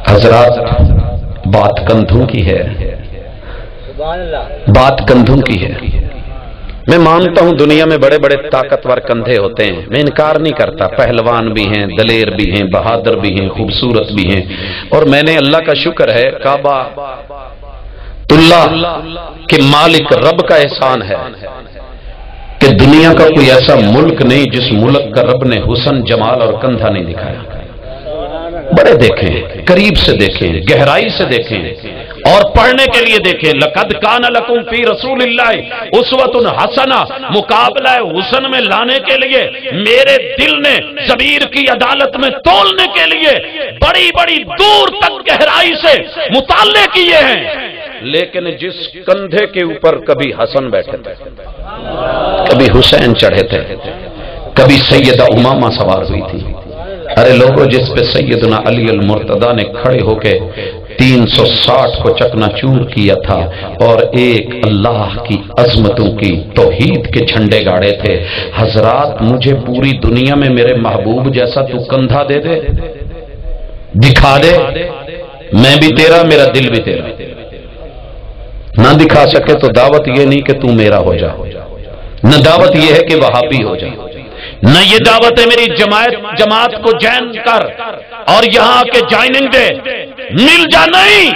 حضرات بات کندھوں کی ہے، بات کندھوں کی ہے۔ میں مانتا ہوں دنیا میں بڑے بڑے طاقتور کندھے ہوتے ہیں، میں انکار نہیں کرتا، پہلوان بھی ہیں، دلیر بھی ہیں، بہادر بھی ہیں، خوبصورت بھی ہیں، اور میں نے اللہ کا شکر ہے کعبہ اللہ کے مالک رب کا احسان ہے کہ دنیا کا کوئی ایسا ملک نہیں جس ملک کا رب نے حسن، جمال اور کندھا نہیں دکھایا۔ بڑے دیکھیں، قریب سے دیکھیں، گہرائی سے دیکھیں، اور پڑھنے کے لیے دیکھیں، لقد کان لکم فی رسول اللہ اسوۃ حسنہ، مقابلہ حسن میں لانے کے لیے میرے دل نے ضمیر کی عدالت میں تولنے کے لیے بڑی بڑی دور تک گہرائی سے مطالعے کیے ہیں، لیکن جس کندھے کے اوپر کبھی حسن بیٹھے تھے، کبھی حسین چڑھے تھے، کبھی سیدہ امامہ سوار ہوئی تھی، ارے لوگوں جس پہ سیدنا علی المرتضیٰ نے کھڑے ہو کے 360 کو چکنا چور کیا تھا اور ایک اللہ کی عظمتوں کی توحید کے جھنڈے گاڑے تھے۔ حضرات مجھے پوری دنیا میں میرے محبوب جیسا تو کندھا دے دے، دکھا دے، میں بھی تیرا، میرا دل بھی تیرا، نہ دکھا سکے تو دعوت یہ نہیں کہ تو میرا ہو جا، نہ دعوت یہ ہے کہ وہابی ہو جا، نہ یہ دعوت ہے میری جماعت کو جوائن کر اور یہاں کے جوائننگ دے، مل جا، نہیں،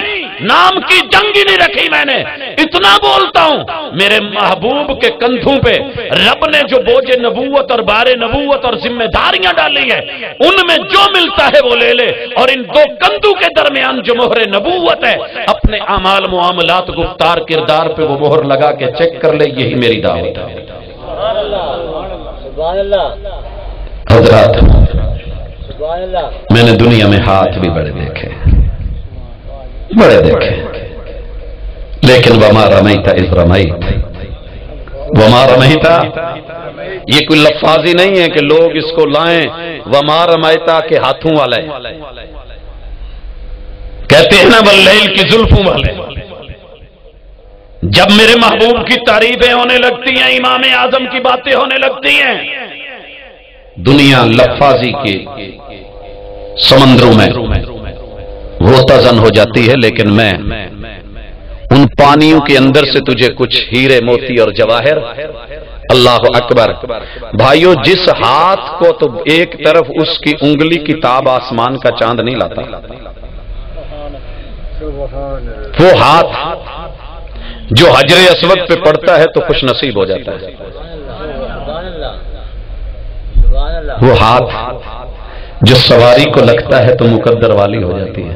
نام کی جنگ ہی نہیں رکھی میں نے۔ اتنا بولتا ہوں میرے محبوب کے کندھوں پہ رب نے جو بوجھ نبوت اور بار نبوت اور ذمہ داریاں ڈالی ہیں، ان میں جو ملتا ہے وہ لے لے، اور ان دو کندھوں کے درمیان جو مہر نبوت ہے اپنے اعمال، معاملات، گفتار، کردار پہ وہ مہر لگا کے چیک کر لے، یہی میری دعوت ہے۔ حضرات میں نے دنیا میں ہاتھ بھی بڑے دیکھے، لیکن وما رمیت اذ رمیت، وما رمیت یہ کوئی لفاظی نہیں ہے کہ لوگ اس کو لائیں وما رمیت کے ہاتھوں والے، کہتے ہیں نا واللیل کی زلفوں والے۔ جب میرے محبوب کی تعریفیں ہونے لگتی ہیں، امام اعظم کی باتیں ہونے لگتی ہیں، دنیا لفاظی کے سمندروں میں غوطہ-زن ہو جاتی ہے، لیکن میں ان پانیوں کے اندر سے تجھے کچھ ہیرے، موتی اور جواہر، اللہ اکبر بھائیو، جس ہاتھ کو تو ایک طرف اس کی انگلی کی تاب آسمان کا چاند نہیں لاتا، وہ ہاتھ جو حجر اسود پہ پڑتا ہے تو خوش نصیب ہو جاتا ہے، وہ ہاتھ جو سواری کو لگتا ہے تو مقدر والی ہو جاتی ہے۔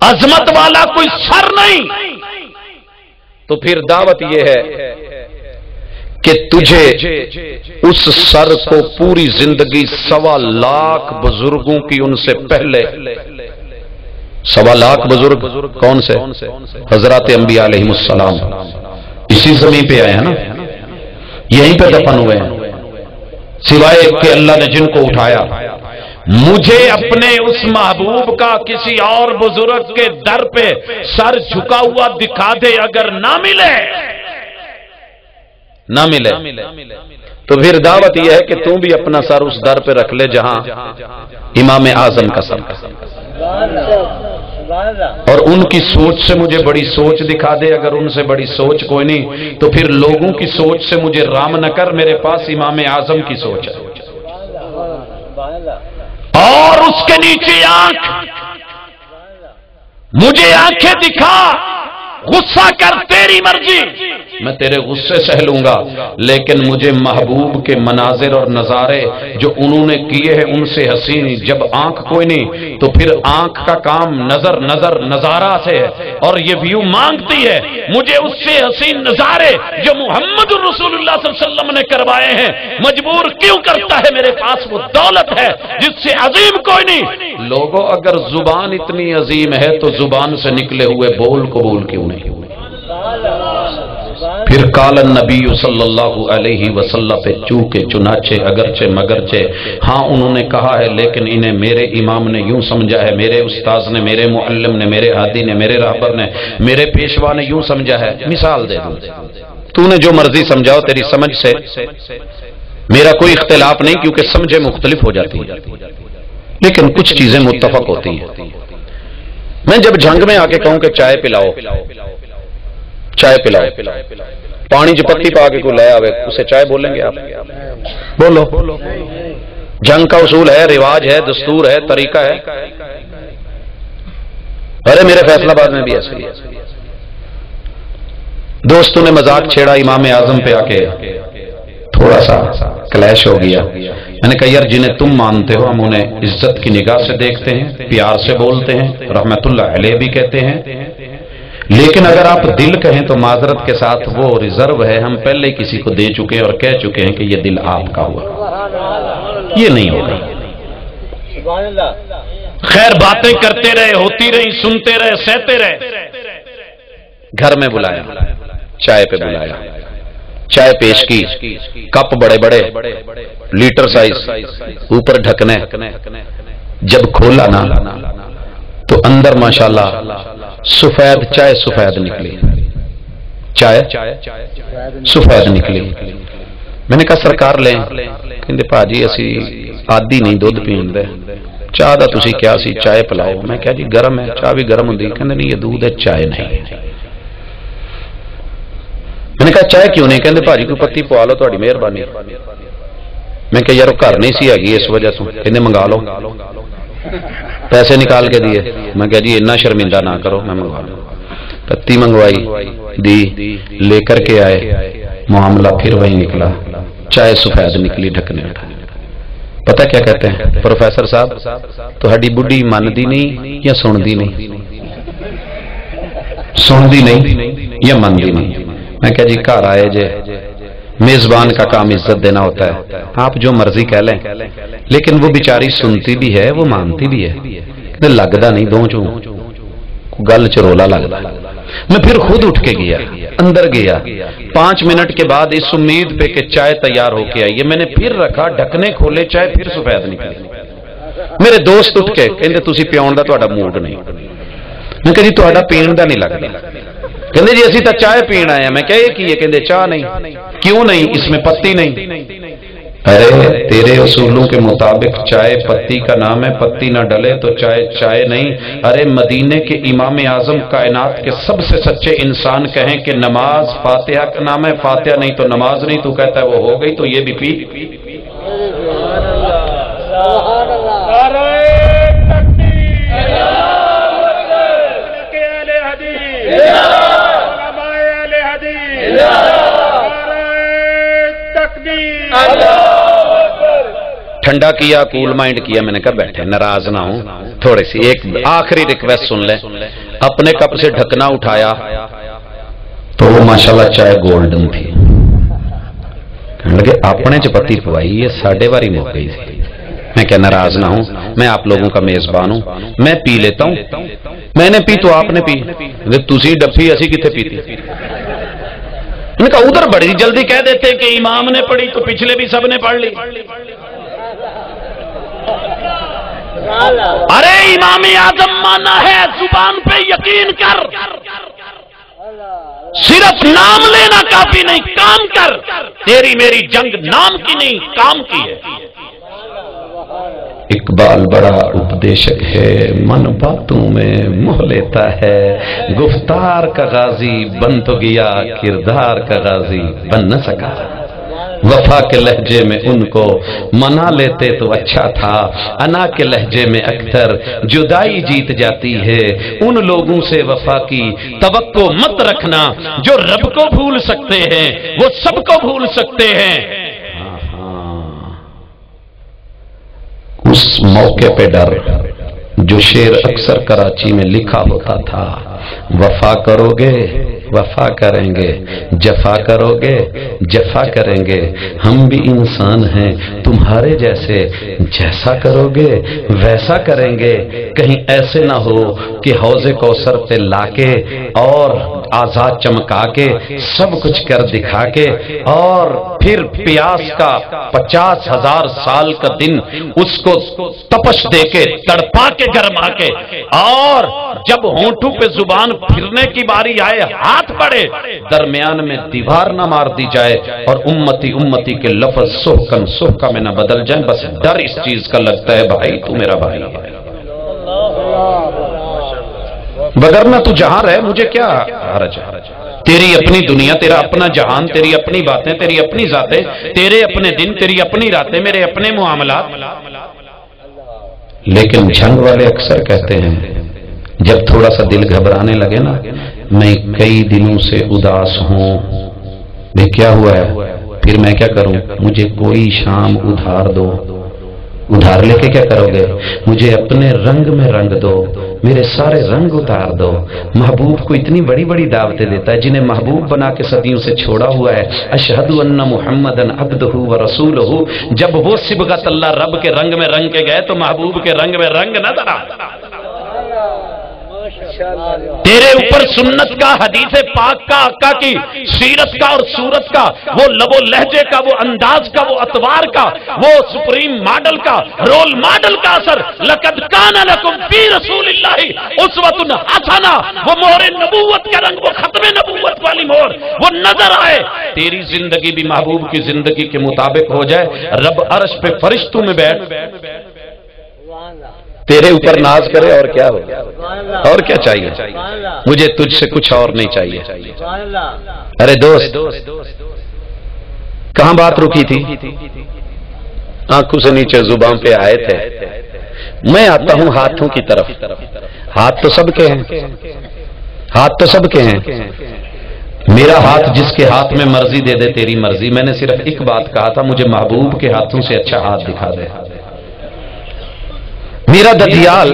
عظمت والا کوئی سر نہیں، تو پھر دعوت یہ ہے کہ تجھے اس سر کو پوری زندگی 1.25 لاکھ بزرگوں کی ان سے پہلے 1.25 لاکھ بزرگ کون سے؟ حضرات انبیاء علیہ السلام اسی زمین پہ آئے ہیں نا، یہیں پہ دفن ہوئے ہیں، سوائے کہ اللہ نے جن کو اٹھایا۔ مجھے اپنے اس محبوب کا کسی اور بزرگ کے در پہ سر جھکا ہوا دکھا دے، اگر نہ ملے تو پھر دعوت یہ ہے کہ تم بھی اپنا سر اس در پہ رکھ لے جہاں امام اعظم کا سر، اور ان کی سوچ سے مجھے بڑی سوچ دکھا دے، اگر ان سے بڑی سوچ کوئی نہیں تو پھر لوگوں کی سوچ سے مجھے رام نہ کر، میرے پاس امام اعظم کی سوچ ہے، اور اس کے نیچے آنکھ، مجھے آنکھیں دکھا، غصہ کر تیری مرضی، میں تیرے غصے سہ لوں گا، لیکن مجھے محبوب کے مناظر اور نظارے جو انہوں نے کیے ہیں ان سے حسین، جب آنکھ کوئی نہیں تو پھر آنکھ کا کام نظر نظارہ سے ہے، اور یہ ویو مانگتی ہے مجھے اس سے حسین نظارے جو محمد رسول اللہ صلی اللہ علیہ وسلم نے کروائے ہیں، مجبور کیوں کرتا ہے؟ میرے پاس وہ دولت ہے جس سے عظیم کوئی نہیں۔ لوگوں اگر زبان اتنی عظیم ہے تو زبان سے نکلے ہوئے بول قبول کیوں نہیں؟ پھر قال النبی صلی اللہ علیہ وسلم پہ چونکہ چنانچہ اگرچہ مگرچہ، ہاں انہوں نے کہا ہے لیکن انہیں میرے امام نے یوں سمجھا ہے، میرے استاذ نے، میرے معلم نے، میرے ہادی نے، میرے راہبر نے، میرے پیشوا نے یوں سمجھا ہے۔ مثال دے دوں، تو نے جو مرضی سمجھاؤ، تیری سمجھ سے میرا کوئی اختلاف نہیں، کیونکہ سمجھیں مختلف ہو جاتی ہیں لیکن کچھ چیزیں متفق ہوتی ہیں۔ میں جب جھنگ میں آ کے کہوں کہ چائے پلاؤ، چائے پلاؤ، پانی جو پتی پا کے کوئی لے آوے اسے چائے بولیں گے آپ؟ بولو۔ جنگ کا اصول ہے، رواج ہے، دستور ہے، طریقہ ہے۔ ارے میرے فیصلہ آباد میں بھی ایسے ہی ہے۔ دوستوں نے مذاق چھیڑا امام اعظم پہ آ کے، تھوڑا سا کلیش ہو گیا۔ میں نے کہا یار جنہیں تم مانتے ہو ہم انہیں عزت کی نگاہ سے دیکھتے ہیں، پیار سے بولتے ہیں، رحمت اللہ علیہ بھی کہتے ہیں، لیکن اگر آپ دل کہیں تو معذرت کے ساتھ وہ ریزرو ہے، ہم پہلے کسی کو دے چکے ہیں اور کہہ چکے ہیں کہ یہ دل آپ کا ہوا، یہ نہیں ہوگا۔ خیر باتیں کرتے رہے، ہوتی رہی، سنتے رہے، سہتے رہے۔ گھر میں بلایا، چائے پہ بلایا، چائے پیش کی، کپ بڑے بڑے لیٹر سائز، اوپر ڈھکنے، جب کھولا نا تو اندر ماشاءاللہ سفید چائے سفید نکلی، چائے سفید نکلی۔ میں نے کہا سرکار لیں، کہندے پاجی اسی عادی نہیں دودھ پین دے، چاہ دا تسی کیا سی چائے پلاؤ۔ میں کہا جی گرم ہے، چاہ بھی گرم ہوندی، کہندے نہیں یہ دودھ ہے چائے نہیں۔ میں نے کہا چائے کیوں نہیں؟ کہندے پاجی کوئی پتی پوا لو تہاڈی مہربانی۔ میں کہا یار گھر نہیں سی ہیگی اس وجہ سے، کہندے منگا لو، پیسے نکال کے دیے۔ میں کہا جی اتنا شرمندہ نہ کرو، میں منگوا لوں۔ پتی منگوائی، دی، لے کر کے آئے، معاملہ پھر وہی نکلا، چائے سفید نکلی ڈھکنے۔ پتہ کیا کہتے ہیں پروفیسر صاحب، تہاڈی بڈھی مندی نہیں یا سندی نہیں؟ سندی نہیں یا مندی نہیں؟ میں کہا جی گھر آئے جے، میزبان کا کام عزت دینا ہوتا ہے، آپ جو مرضی کہہ لیں، لیکن وہ بیچاری سنتی بھی ہے، وہ مانتی بھی ہے، لگتا نہیں دو چوں گل چرولا لگتا۔ میں پھر خود اٹھ کے گیا، اندر گیا، 5 منٹ کے بعد اس امید پہ کہ چائے تیار ہو کے آئی ہے، میں نے پھر رکھا، ڈھکنے کھولے، چائے پھر سفید نکلی۔ میرے دوست اٹھ کے کہندے تسی پیون دا تہاڈا موڈ نہیں۔ میں کہا جی تہاڈا پین دا نہیں لگتا۔ کہندے جی اسی تا چائے پین آئے ہیں۔ میں کہا یہ کی ہے؟ کہندے چاہ نہیں۔ کیوں نہیں؟ اس میں پتی نہیں۔ ارے تیرے اصولوں کے مطابق چائے پتی کا نام ہے، پتی نہ ڈلے تو چائے چائے نہیں۔ ارے مدینے کے امام اعظم کائنات کے سب سے سچے انسان کہیں کہ نماز فاتحہ کا نام ہے، فاتحہ نہیں تو نماز نہیں، تو کہتا ہے وہ ہو گئی تو یہ بھی پی۔ ٹھنڈا کیا، کول مائنڈ کیا، میں نے کہا بیٹھے ناراض نہ ہوں، تھوڑی سی ایک آخری ریکویسٹ سن لیں. اپنے کپ سے ڈھکنا اٹھایا تو وہ ماشاءاللہ چائے گولڈن تھی. کہنے لگے اپنے چ پتی پوائی، یہ ساڑھے باری مک گئی تھی. میں کہ ناراض نہ ہوں، میں آپ لوگوں کا میزبان ہوں، میں پی لیتا ہوں. میں نے پی تو آپ نے پی، تسی ڈفی اسی کتنے پیتی. ان کا ادھر بڑی جلدی کہہ دیتے کہ امام نے پڑھی تو پچھلے بھی سب نے پڑھ لی. ارے امام اعظم مانا ہے زبان پہ یقین کر، صرف نام لینا کافی نہیں، کام کر. تیری میری جنگ نام کی نہیں کام کی ہے. اقبال بڑا اپدیشک ہے، من باتوں میں موہ لیتا ہے. گفتار کا غازی بن تو گیا، کردار کا غازی بن نہ سکا. وفا کے لہجے میں ان کو منا لیتے تو اچھا تھا، انا کے لہجے میں اکثر جدائی جیت جاتی ہے. ان لوگوں سے وفا کی توقع مت رکھنا جو رب کو بھول سکتے ہیں، وہ سب کو بھول سکتے ہیں. اس موقع پہ ڈر جو شعر اکثر کراچی میں لکھا ہوتا تھا، وفا کرو گے وفا کریں گے، جفا کرو گے جفا کریں گے. ہم بھی انسان ہیں تمہارے جیسے، جیسا کرو گے ویسا کریں گے. کہیں ایسے نہ ہو کہ حوض کوثر پہ لا کے اور آزاد چمکا کے سب کچھ کر دکھا کے اور پھر پیاس کا 50,000 سال کا دن اس کو تپش دے کے تڑپا کے گرما کے، اور جب ہونٹوں پہ زبان پھرنے کی باری آئے ہاتھ پڑے درمیان میں دیوار نہ مار دی جائے اور امتی امتی کے لفظ سحکن سحکا میں نہ بدل جائیں. بس ڈر اس چیز کا لگتا ہے بھائی تو میرا بھائی ہے، وگرنہ تو جہاں رہے مجھے کیا حرج ہے. تیری اپنی دنیا، تیرا اپنا جہان، تیری اپنی باتیں، تیری اپنی ذاتیں، تیرے اپنے دن، تیری اپنی راتیں، میرے اپنے معاملات. لیکن جنگ والے اکثر کہتے ہیں جب تھوڑا سا دل گھبرانے لگے نا، میں کئی دنوں سے اداس ہوں، میں کیا ہوا ہے، پھر میں کیا کروں، مجھے کوئی شام ادھار دو. ادھار لے کے کیا کرو گے، مجھے اپنے رنگ میں رنگ دو، میرے سارے رنگ اتار دو. محبوب کو اتنی بڑی بڑی دعوتیں دیتا ہے جنہیں محبوب بنا کے صدیوں سے چھوڑا ہوا ہے. اشہد ان محمدن عبدہ و رسولہ. جب وہ صبغت اللہ رب کے رنگ میں رنگ کے گئے تو محبوب کے رنگ میں رنگ نہ ڈرا. تیرے اوپر سنت کا، حدیث پاک کا، آقا کی سیرت کا اور صورت کا، وہ لب و لہجے کا، وہ انداز کا، وہ اتوار کا، وہ سپریم ماڈل کا، رول ماڈل کا اثر. لقد کان لکم فی رسول اللہ اسوۃ حسنہ. وہ مہر نبوت کا رنگ، وہ ختم نبوت والی مہر وہ نظر آئے. تیری زندگی بھی محبوب کی زندگی کے مطابق ہو جائے. رب عرش پہ فرشتوں میں بیٹھ تیرے اوپر ناز کرے، اور کیا ہو، اور کیا چاہیے. مجھے تجھ سے کچھ اور نہیں چاہیے. ارے دوست کہاں بات رکی تھی؟ آنکھوں سے نیچے زبان پہ آئے تھے. میں آتا ہوں ہاتھوں کی طرف. ہاتھ تو سب کے ہیں، ہاتھ تو سب کے ہیں. میرا ہاتھ جس کے ہاتھ میں مرضی دے دے تیری مرضی. میں نے صرف ایک بات کہا تھا، مجھے محبوب کے ہاتھوں سے اچھا ہاتھ دکھا دے. میرا ددیال،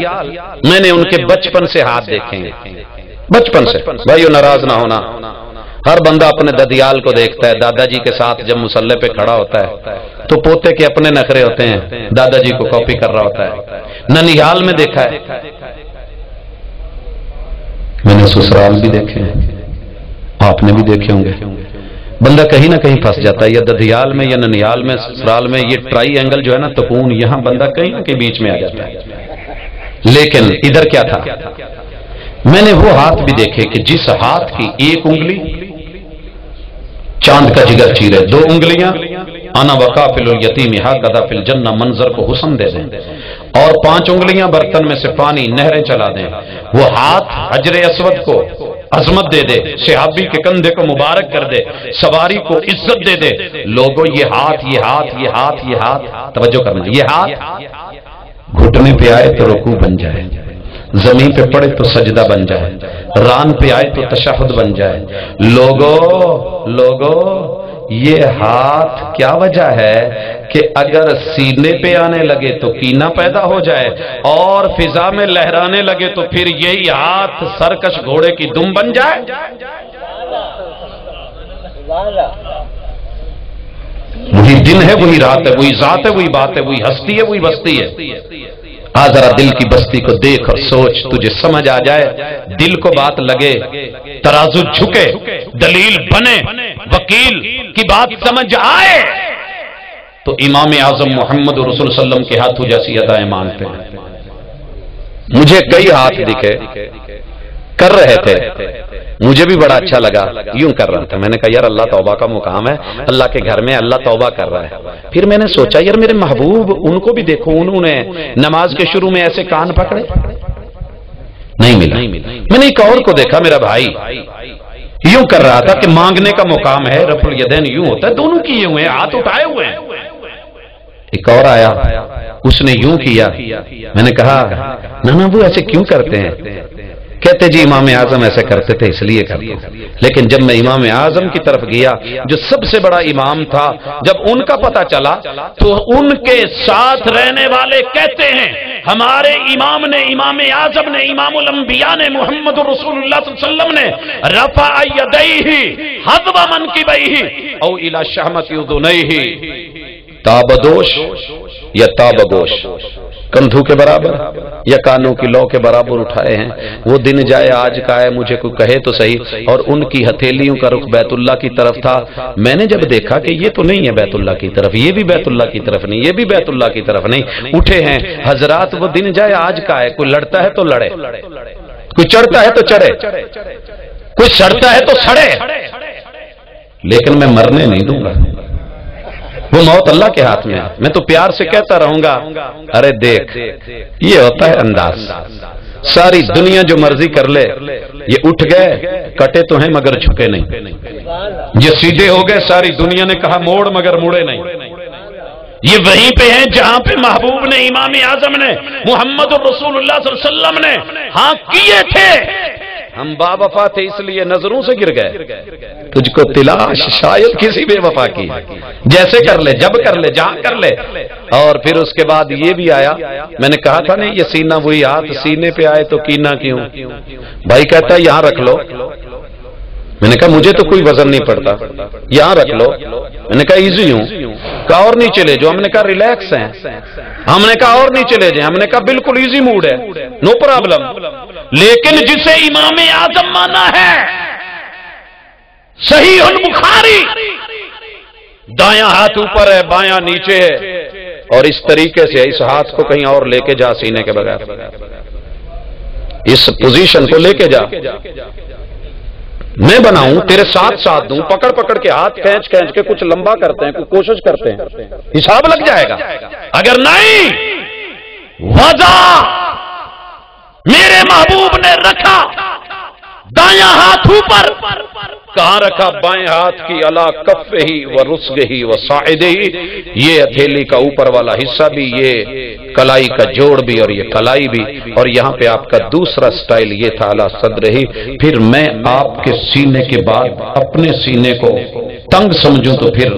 میں نے ان کے بچپن سے ہاتھ دیکھیں گے، بچپن سے. بھائیو ناراض نہ ہونا، ہر بندہ اپنے ددیال کو دیکھتا ہے. دادا جی کے ساتھ جب مصلے پہ کھڑا ہوتا ہے تو پوتے کے اپنے نخرے ہوتے ہیں، دادا جی کو کاپی کر رہا ہوتا ہے. ننیال میں دیکھا ہے، میں نے سسرال بھی دیکھے ہیں، آپ نے بھی دیکھے ہوں گے. بندہ کہیں نہ کہیں پھنس جاتا ہے، یا ددیال میں یا ننیال میں سسرال میں. یہ ٹرائی اینگل جو ہے نا تکون، یہاں بندہ کہیں نہ کہیں بیچ میں آ جاتا ہے. لیکن ادھر کیا تھا، میں نے وہ ہاتھ بھی دیکھے کہ جس ہاتھ کی ایک انگلی چاند کا جگر چیرے، 2 انگلیاں انا وقافل الیتیم ہاکذا فی الجنہ منظر کو حسن دے دیں، اور 5 انگلیاں برتن میں سے پانی نہریں چلا دیں. وہ ہاتھ حجر اسود کو عظمت دے دے، صحابی کے کندھے کو مبارک کر دے، سواری کو عزت دے دے. لوگوں یہ ہاتھ یہ ہاتھ یہ ہاتھ یہ ہاتھ، توجہ کرنا، یہ ہاتھ گھٹنے پہ آئے تو رکوع بن جائے، زمین پہ پڑے تو سجدہ بن جائے، ران پہ آئے تو تشہد بن جائے. لوگوں یہ ہاتھ کیا وجہ ہے کہ اگر سینے پہ آنے لگے تو کینہ پیدا ہو جائے اور فضا میں لہرانے لگے تو پھر یہی ہاتھ سرکش گھوڑے کی دم بن جائے؟ وہی دن ہے، وہی رات ہے، وہی ذات ہے، وہی بات ہے، وہی ہستی ہے، وہی بستی ہے۔ آ ذرا دل کی بستی کو دیکھ اور سوچ، تجھے سمجھ آ جائے، دل کو بات لگے، ترازو جھکے، دلیل بنے، وکیل کی بات سمجھ آئے تو امام اعظم محمد رسول صلی اللہ علیہ وسلم کے ہاتھوں جیسی ادائیں مانتے ہیں۔ مجھے کئی ہاتھ دکھے کر رہے تھے، مجھے بھی بڑا اچھا لگا، یوں کر رہا تھا، میں نے کہا یار اللہ توبہ کا مقام ہے، اللہ کے گھر میں اللہ توبہ کر رہا ہے۔ پھر میں نے سوچا یار میرے محبوب ان کو بھی دیکھو، انہوں نے نماز کے شروع میں ایسے کان پکڑے، نہیں ملا۔ میں نے ایک اور کو دیکھا، میرا بھائی یوں کر رہا تھا کہ مانگنے کا مقام ہے، رفع الیدین یوں ہوتا ہے، دونوں کیے ہوئے ہیں، ہاتھ اٹھائے ہوئے ہیں۔ ایک اور آیا، اس نے یوں کیا، میں نے کہا نا وہ ایسے کیوں کرتے ہیں؟ کہتے جی امام اعظم ایسے کرتے تھے اس لیے کرتے تھے۔ لیکن جب میں امام اعظم کی طرف گیا جو سب سے بڑا امام تھا، جب ان کا پتہ چلا تو ان کے ساتھ رہنے والے کہتے ہیں ہمارے امام نے، امام اعظم نے، امام الانبیاء نے، محمد رسول اللہ صلی اللہ علیہ وسلم نے رفع یدیہ حذو منکبیہ او الی شحمۃ اذنیہ، تابدوش یا تابگوش، کندھوں کے برابر یا کانوں کی لو کے برابر اٹھائے ہیں۔ وہ دن جائے آج کا ہے، مجھے کوئی کہے تو صحیح، اور ان کی ہتھیلیوں کا رخ بیت اللہ کی طرف تھا۔ میں نے جب دیکھا کہ یہ تو نہیں ہے بیت اللہ کی طرف، یہ بھی بیت اللہ کی طرف نہیں، یہ بھی بیت اللہ کی طرف نہیں، اٹھے ہیں حضرات وہ دن جائے آج کا ہے، کوئی لڑتا ہے تو لڑے، کوئی چڑھتا ہے تو چڑھے، کوئی سڑتا ہے تو سڑے، لیکن میں مرنے نہیں دوں گا، وہ موت اللہ کے ہاتھ میں ہے۔ میں تو پیار سے کہتا رہوں گا ارے دیکھ یہ ہوتا ہے انداز، ساری دنیا جو مرضی کر لے، یہ اٹھ گئے کٹے تو ہیں مگر جھکے نہیں، یہ سیدھے ہو گئے، ساری دنیا نے کہا موڑ مگر مڑے نہیں، یہ وہیں پہ ہیں جہاں پہ محبوب نے، امام اعظم نے، محمد رسول اللہ صلی اللہ علیہ وسلم نے ہاں کیے تھے۔ ہم با وفا تھے اس لیے نظروں سے گر گئے، تجھ کو تلاش شاید کسی بے وفا کی، جیسے کر لے، جب کر لے، جہاں کر لے۔ اور پھر اس کے بعد یہ بھی آیا، میں نے کہا تھا نا یہ سینہ وہی ہاتھ سینے پہ آئے تو کینہ کیوں؟ بھائی کہتا ہے یہاں رکھ لو، میں نے کہا مجھے تو کوئی وزن نہیں پڑتا، یہاں رکھ لو، میں نے کہا ایزی ہوں، کہا اور نیچے لے جاؤ، ہم نے کہا ریلیکس ہیں، ہم نے کہا اور نیچے لے جائیں، ہم نے کہا بالکل ایزی موڈ ہے، نو پرابلم۔ لیکن جسے امام اعظم مانا ہے، صحیح البخاری، دایاں ہاتھ اوپر ہے بایاں نیچے ہے، اور اس طریقے سے اس ہاتھ کو کہیں اور لے کے جا سینے کے بغیر، اس پوزیشن کو لے کے جا، میں بناؤں تیرے ساتھ ساتھ دوں، پکڑ پکڑ کے ہاتھ کھینچ کھینچ کے کچھ لمبا کرتے ہیں، کوئی کوشش کرتے ہیں، حساب لگ جائے گا۔ اگر نہیں وضع میرے محبوب نے رکھا دایاں ہاتھ اوپر، کہاں رکھا؟ بائیں ہاتھ کی علا کفہ و رسغہ و ساعدہ، یہ ہتھیلی کا اوپر والا حصہ بھی، یہ کلائی کا جوڑ بھی، اور یہ کلائی بھی، اور یہاں پہ آپ کا دوسرا سٹائل یہ تھا علی صدرہ۔ پھر میں آپ کے سینے کے بعد اپنے سینے کو تنگ سمجھوں تو پھر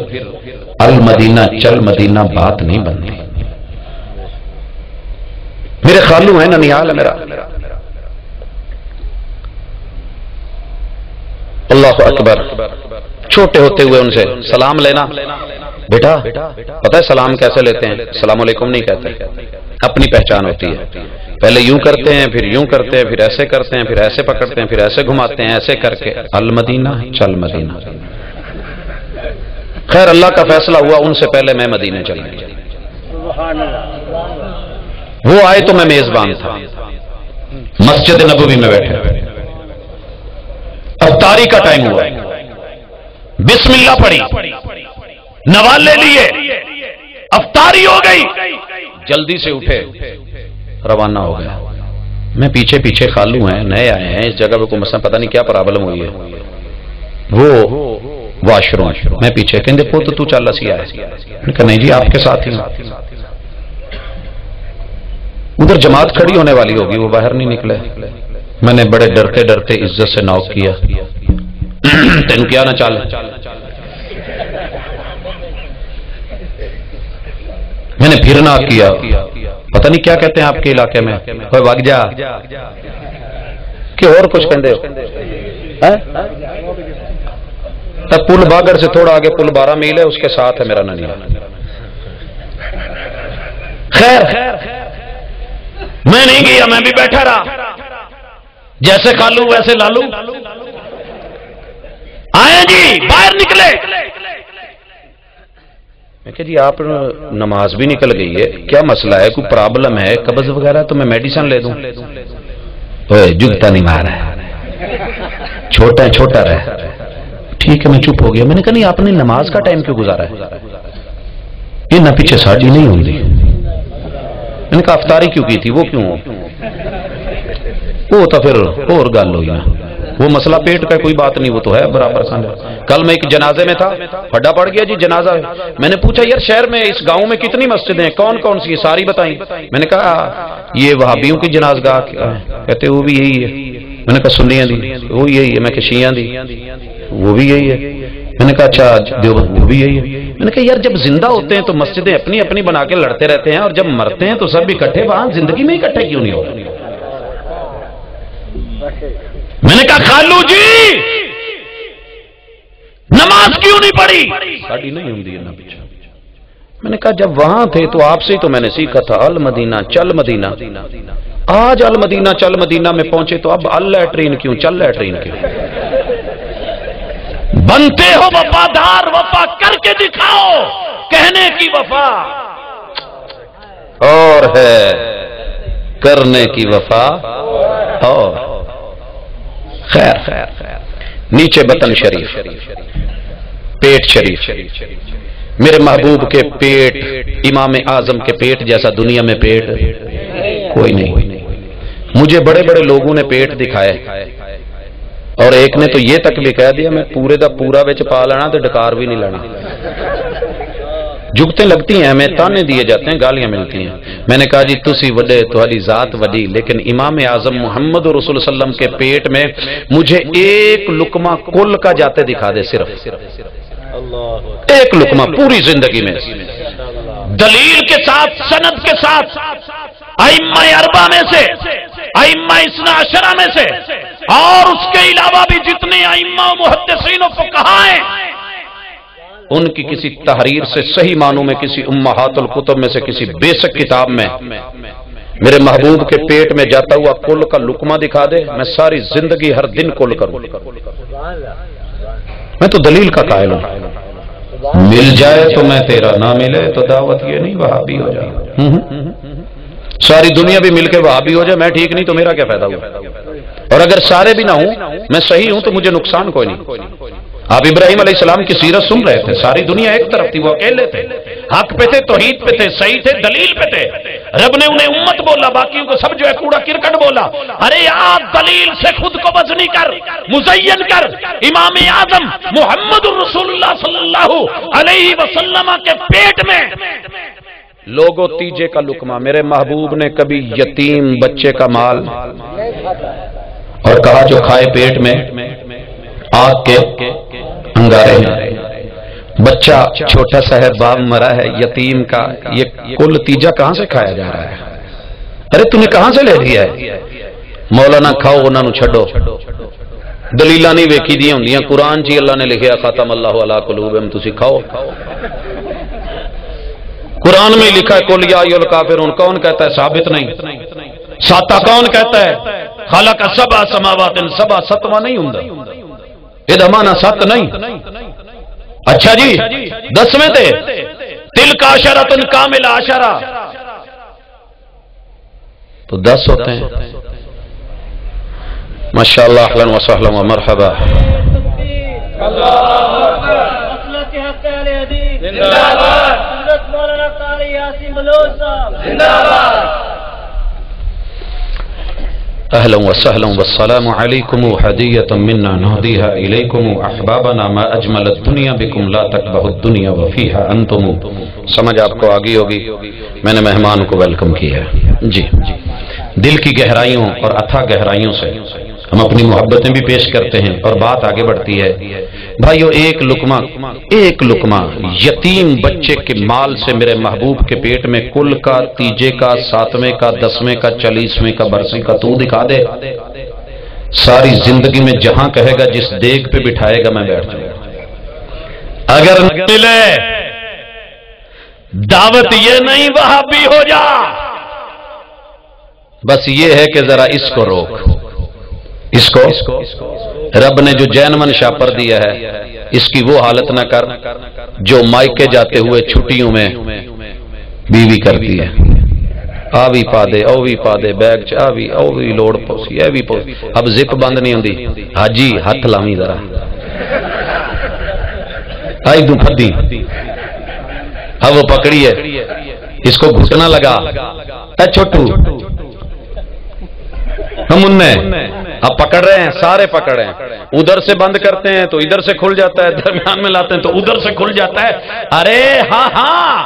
المدینہ چل مدینہ بات نہیں بنتی۔ میرے خالو ہیں، ننیال ہے میرا، اللہ اکبر، چھوٹے ہوتے ہوئے ان سے سلام لینا، بیٹا پتہ ہے سلام کیسے لیتے ہیں؟ السلام علیکم نہیں کہتے، اپنی پہچان ہوتی ہے، پہلے یوں کرتے ہیں، پھر یوں کرتے ہیں، پھر ایسے کرتے ہیں، پھر ایسے پکڑتے ہیں، پھر ایسے گھماتے ہیں، ایسے کر کے المدینہ چل مدینہ۔ خیر اللہ کا فیصلہ ہوا، ان سے پہلے میں مدینے چلا گیا، وہ آئے تو میں میزبان تھا، مسجد نبوی میں بیٹھے، افطاری کا ٹائم ہوا، بسم اللہ پڑھی، نوالے لیے، افطاری ہو گئی، جلدی سے اٹھے روانہ ہو گیا۔ میں پیچھے پیچھے، خالو ہیں نئے آئے ہیں اس جگہ پہ، کوئی مثلا پتہ نہیں کیا پرابلم ہوئی ہے، وہ واش روم، میں پیچھے، کہندے پوت تو چل سی آئے، میں کہا نہیں جی آپ کے ساتھ ہی، ادھر جماعت کھڑی ہونے والی ہوگی، وہ باہر نہیں نکلے۔ میں نے بڑے ڈرتے ڈرتے عزت سے نوک کیا، تین کیا نہ چل، میں نے پھر نہ کیا، پتہ نہیں کیا کہتے ہیں آپ کے علاقے میں، کوئی وگ جا کہ اور کچھ کہندے ہو۔ تب پل باگر سے تھوڑا آگے پل 12 میل ہے، اس کے ساتھ ہے میرا ننیا۔ خیر میں نہیں گیا، میں بھی بیٹھا رہا، جیسے کھالو ویسے لالو آئے جی، باہر نکلے۔ میں کہ جی آپ نماز بھی نکل گئی ہے، کیا مسئلہ ہے، کوئی پرابلم ہے، قبض وغیرہ تو میں میڈیسن لے دوں؟ جگتا نہیں مار ہے، چھوٹا رہے۔ ٹھیک ہے میں چپ ہو گیا۔ میں نے کہا نہیں آپ نے نماز کا ٹائم کیوں گزارا ہے؟ یہ نہ پیچھے ساڑی نہیں ہوندی۔ میں نے کہا افطاری کیوں کی تھی، وہ کیوں ہو؟ وہ تو پھر اور گل ہوئی نا، وہ مسئلہ پیٹ کا کوئی بات نہیں، وہ تو ہے برابر سمجھا۔ کل میں ایک جنازے میں تھا، پھڈا پڑ گیا جی جنازہ۔ میں نے پوچھا یار شہر میں اس گاؤں میں کتنی مسجدیں، کون کون سی؟ ساری بتائیں۔ میں نے کہا یہ وہابیوں کی جنازگاہ، کہتے وہ بھی یہی ہے۔ میں نے کہا سنیاں دی وہ یہی ہے، میں کہ شیعہ دی وہ بھی یہی ہے۔ میں نے کہا اچھا دیوبند وہ بھی یہی ہے۔ میں نے کہا یار جب زندہ ہوتے ہیں تو مسجدیں اپنی اپنی بنا کے لڑتے رہتے ہیں، اور جب مرتے ہیں تو سب اکٹھے، وہاں زندگی میں اکٹھے کیوں نہیں ہو رہے؟ میں نے کہا خالو جی نماز کیوں نہیں پڑھی؟ ساڑی نہیں ہوں دی نہ پیچھے۔ میں نے کہا جب وہاں تھے تو آپ سے ہی تو میں نے سیکھا تھا، المدینہ چل مدینہ۔ آج المدینہ چل مدینہ میں پہنچے تو اب اللیٹرین کیوں، چل لیٹرین کیوں؟ بنتے ہو وفادار، وفا کر کے دکھاؤ، کہنے کی وفا اور ہے کرنے کی وفا اور۔ خیر نیچے بطن شریف، پیٹ شریف، میرے محبوب کے پیٹ، امام اعظم کے پیٹ جیسا دنیا میں پیٹ کوئی نہیں۔ مجھے بڑے بڑے لوگوں نے پیٹ دکھائے، اور ایک نے تو یہ تک بھی کہہ دیا میں پورے دا پورا وچ پا لینا تو ڈکار بھی نہیں لینا۔ جگتیں لگتی ہیں، ہمیں تانے دیے جاتے ہیں، گالیاں ملتی ہیں۔ میں نے کہا جی تسی وڈے، تہاڈی ذات وڈی، لیکن امام اعظم محمد رسول صلی اللہ علیہ وسلم کے پیٹ میں مجھے ایک لقمہ کل کا جاتے دکھا دے، صرف ایک لقمہ پوری زندگی میں، دلیل کے ساتھ، سند کے ساتھ، ائمہ اربعہ میں سے، ائمہ اثنا عشرہ میں سے، اور اس کے علاوہ بھی جتنے ائمہ محدثین و فقہاء ہیں، ان کی کسی تحریر سے صحیح معنوں میں کسی امہات الکتب میں سے کسی بیسک کتاب میں میرے محبوب کے پیٹ میں جاتا ہوا کل کا لقمہ دکھا دے، میں ساری زندگی ہر دن کل کروں۔ میں تو دلیل کا قائل ہوں، مل جائے تو میں تیرا، نہ ملے تو دعوت یہ نہیں وہابی ہو جائے۔ ساری دنیا بھی مل کے وہابی ہو جائے، میں ٹھیک نہیں تو میرا کیا فائدہ ہوا؟ اور اگر سارے بھی نہ ہوں، میں صحیح ہوں تو مجھے نقصان کوئی نہیں۔ آپ ابراہیم علیہ السلام کی سیرت سن رہے تھے، ساری دنیا ایک طرف تھی، وہ اکیلے تھے، حق پہ تھے، توحید پہ تھے، صحیح تھے، دلیل پہ تھے۔ رب نے انہیں امت بولا، باقیوں کو سب جو ہے کوڑا کرکٹ بولا۔ ارے آپ دلیل سے خود کو وزنی کر، مزین کر، امام اعظم محمد الرسول اللہ صلی اللہ علیہ وسلم کے پیٹ میں لوگو تیجے کا لقمہ، میرے محبوب نے کبھی یتیم بچے کا مال، اور کہا جو کھائے پیٹ میں آگ کے انگارے ہیں، بچہ چھوٹا سا ہے، باپ مرا ہے، یتیم کا یہ کل تیجا کہاں سے کھایا جا رہا ہے؟ ارے تم نے کہاں سے لے لیا ہے؟ مولانا کھاؤ انہاں نو چھڈو، دلیلاں نہیں ویکھی دیاں ہوندیاں، قرآن جی اللہ نے لکھیا ختم اللہ علی قلوبہم، تسی کھاؤ۔ قرآن میں لکھا ہے قل یا ایھا الکافرون، کون کہتا ہے؟ ثابت نہیں۔ ساتا کون کہتا ہے؟ خلق سبع سماوات، سبع ستواں نہیں ہوندا، یہ دمانا سات نہیں۔ اچھا جی 10ویں تے تلک عشرۃ کاملہ، عشرہ تو 10 ہوتے ہیں۔ ماشاءاللہ، اہلا وسہلا ومرحبا۔ اهلا وسهلا والسلام عليكم هدية منا نهديها اليكم احبابنا ما اجمل الدنيا بكم لا تكبه الدنيا وفيها انتم۔ سمجھ آپ کو آگئی ہوگی، میں نے مہمان کو ویلکم کیا ہے جی۔ دل کی گہرائیوں اور اتھا گہرائیوں سے ہم اپنی محبتیں بھی پیش کرتے ہیں، اور بات آگے بڑھتی ہے بھائیو ایک لقمہ یتیم بچے کے مال سے میرے محبوب کے پیٹ میں کل کا، تیجے کا، ساتویں کا، 10ویں کا، 40ویں کا، برسی کا تو دکھا دے، ساری زندگی میں جہاں کہے گا جس دیگ پہ بٹھائے گا میں بیٹھ جاؤں گا۔ اگر ملے دعوت یہ نہیں وہابی ہو جا، بس یہ ہے کہ ذرا اس کو روک، اس کو رب نے جو جین من شاپر دیا ہے اس کی وہ حالت نہ کر جو مائکے جاتے ہوئے چھٹیوں میں بیوی کرتی ہے، آ بھی پا دے، او بھی پا دے، بیگ چ آ بھی، او بھی لوڑ پوسی، اے بھی پوسی، اب زپ بند نہیں ہوندی، حاجی ہاتھ لاویں ذرا آئی دوں پھدی، اب وہ پکڑی ہے، اس کو گھٹنا لگا، اے چھوٹو ہم انہیں اب پکڑ رہے ہیں، سارے پکڑ رہے ہیں، ادھر سے بند کرتے ہیں تو ادھر سے کھل جاتا ہے، درمیان میں لاتے ہیں تو ادھر سے کھل جاتا ہے۔ ارے ہاں ہاں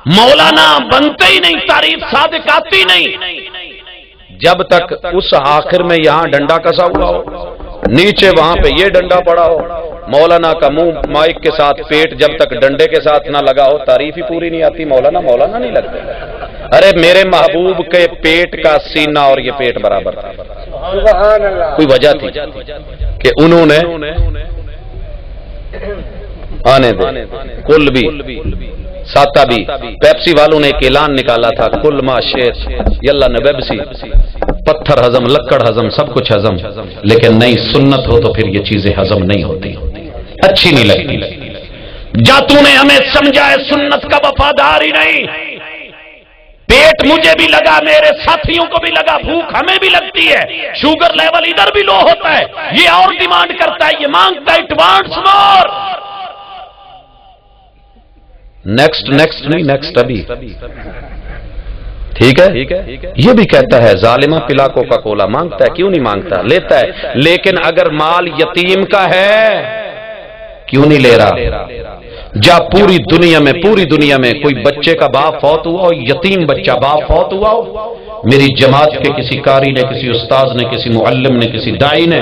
مولانا بنتے ہی نہیں، تعریف صادق آتی نہیں جب تک اس آخر میں یہاں ڈنڈا کسا ہوا ہو، نیچے وہاں پہ یہ ڈنڈا پڑا ہو، مولانا کا منہ مائک کے ساتھ، پیٹ جب تک ڈنڈے کے ساتھ نہ لگا ہو تعریف ہی پوری نہیں آتی، مولانا مولانا نہیں لگتے۔ ارے میرے محبوب کے پیٹ کا سینہ اور یہ پیٹ برابر تھا، کوئی وجہ تھی کہ انہوں نے آنے دے کل بھی ساتا بھی، پیپسی والوں نے ایک اعلان نکالا تھا، کل ما شیخ یلا نے پیپسی، پتھر ہضم، لکڑ ہضم، سب کچھ ہضم، لیکن نہیں سنت ہو تو پھر یہ چیزیں ہضم نہیں ہوتی، اچھی نہیں لگتی۔ جا تو نے ہمیں سمجھا ہے سنت کا وفادار ہی نہیں، پیٹ مجھے بھی لگا، میرے ساتھیوں کو بھی لگا، بھوک ہمیں بھی لگتی ہے، شوگر لیول ادھر بھی لو ہوتا ہے، یہ اور ڈیمانڈ کرتا ہے، یہ مانگتا ہے، اٹ وانٹس مور، نیکسٹ نہیں، نیکسٹ ابھی، ٹھیک ہے۔ یہ بھی کہتا ہے ظالمہ پلا کوکا کولا، مانگتا ہے، کیوں نہیں مانگتا، لیتا ہے، لیکن اگر مال یتیم کا ہے کیوں نہیں لے رہا؟ جا پوری دنیا میں کوئی بچے کا باپ فوت ہوا ہو، یتیم بچہ باپ فوت ہوا ہو، میری جماعت کے کسی قاری نے، کسی استاذ نے، کسی معلم نے، کسی دائی نے،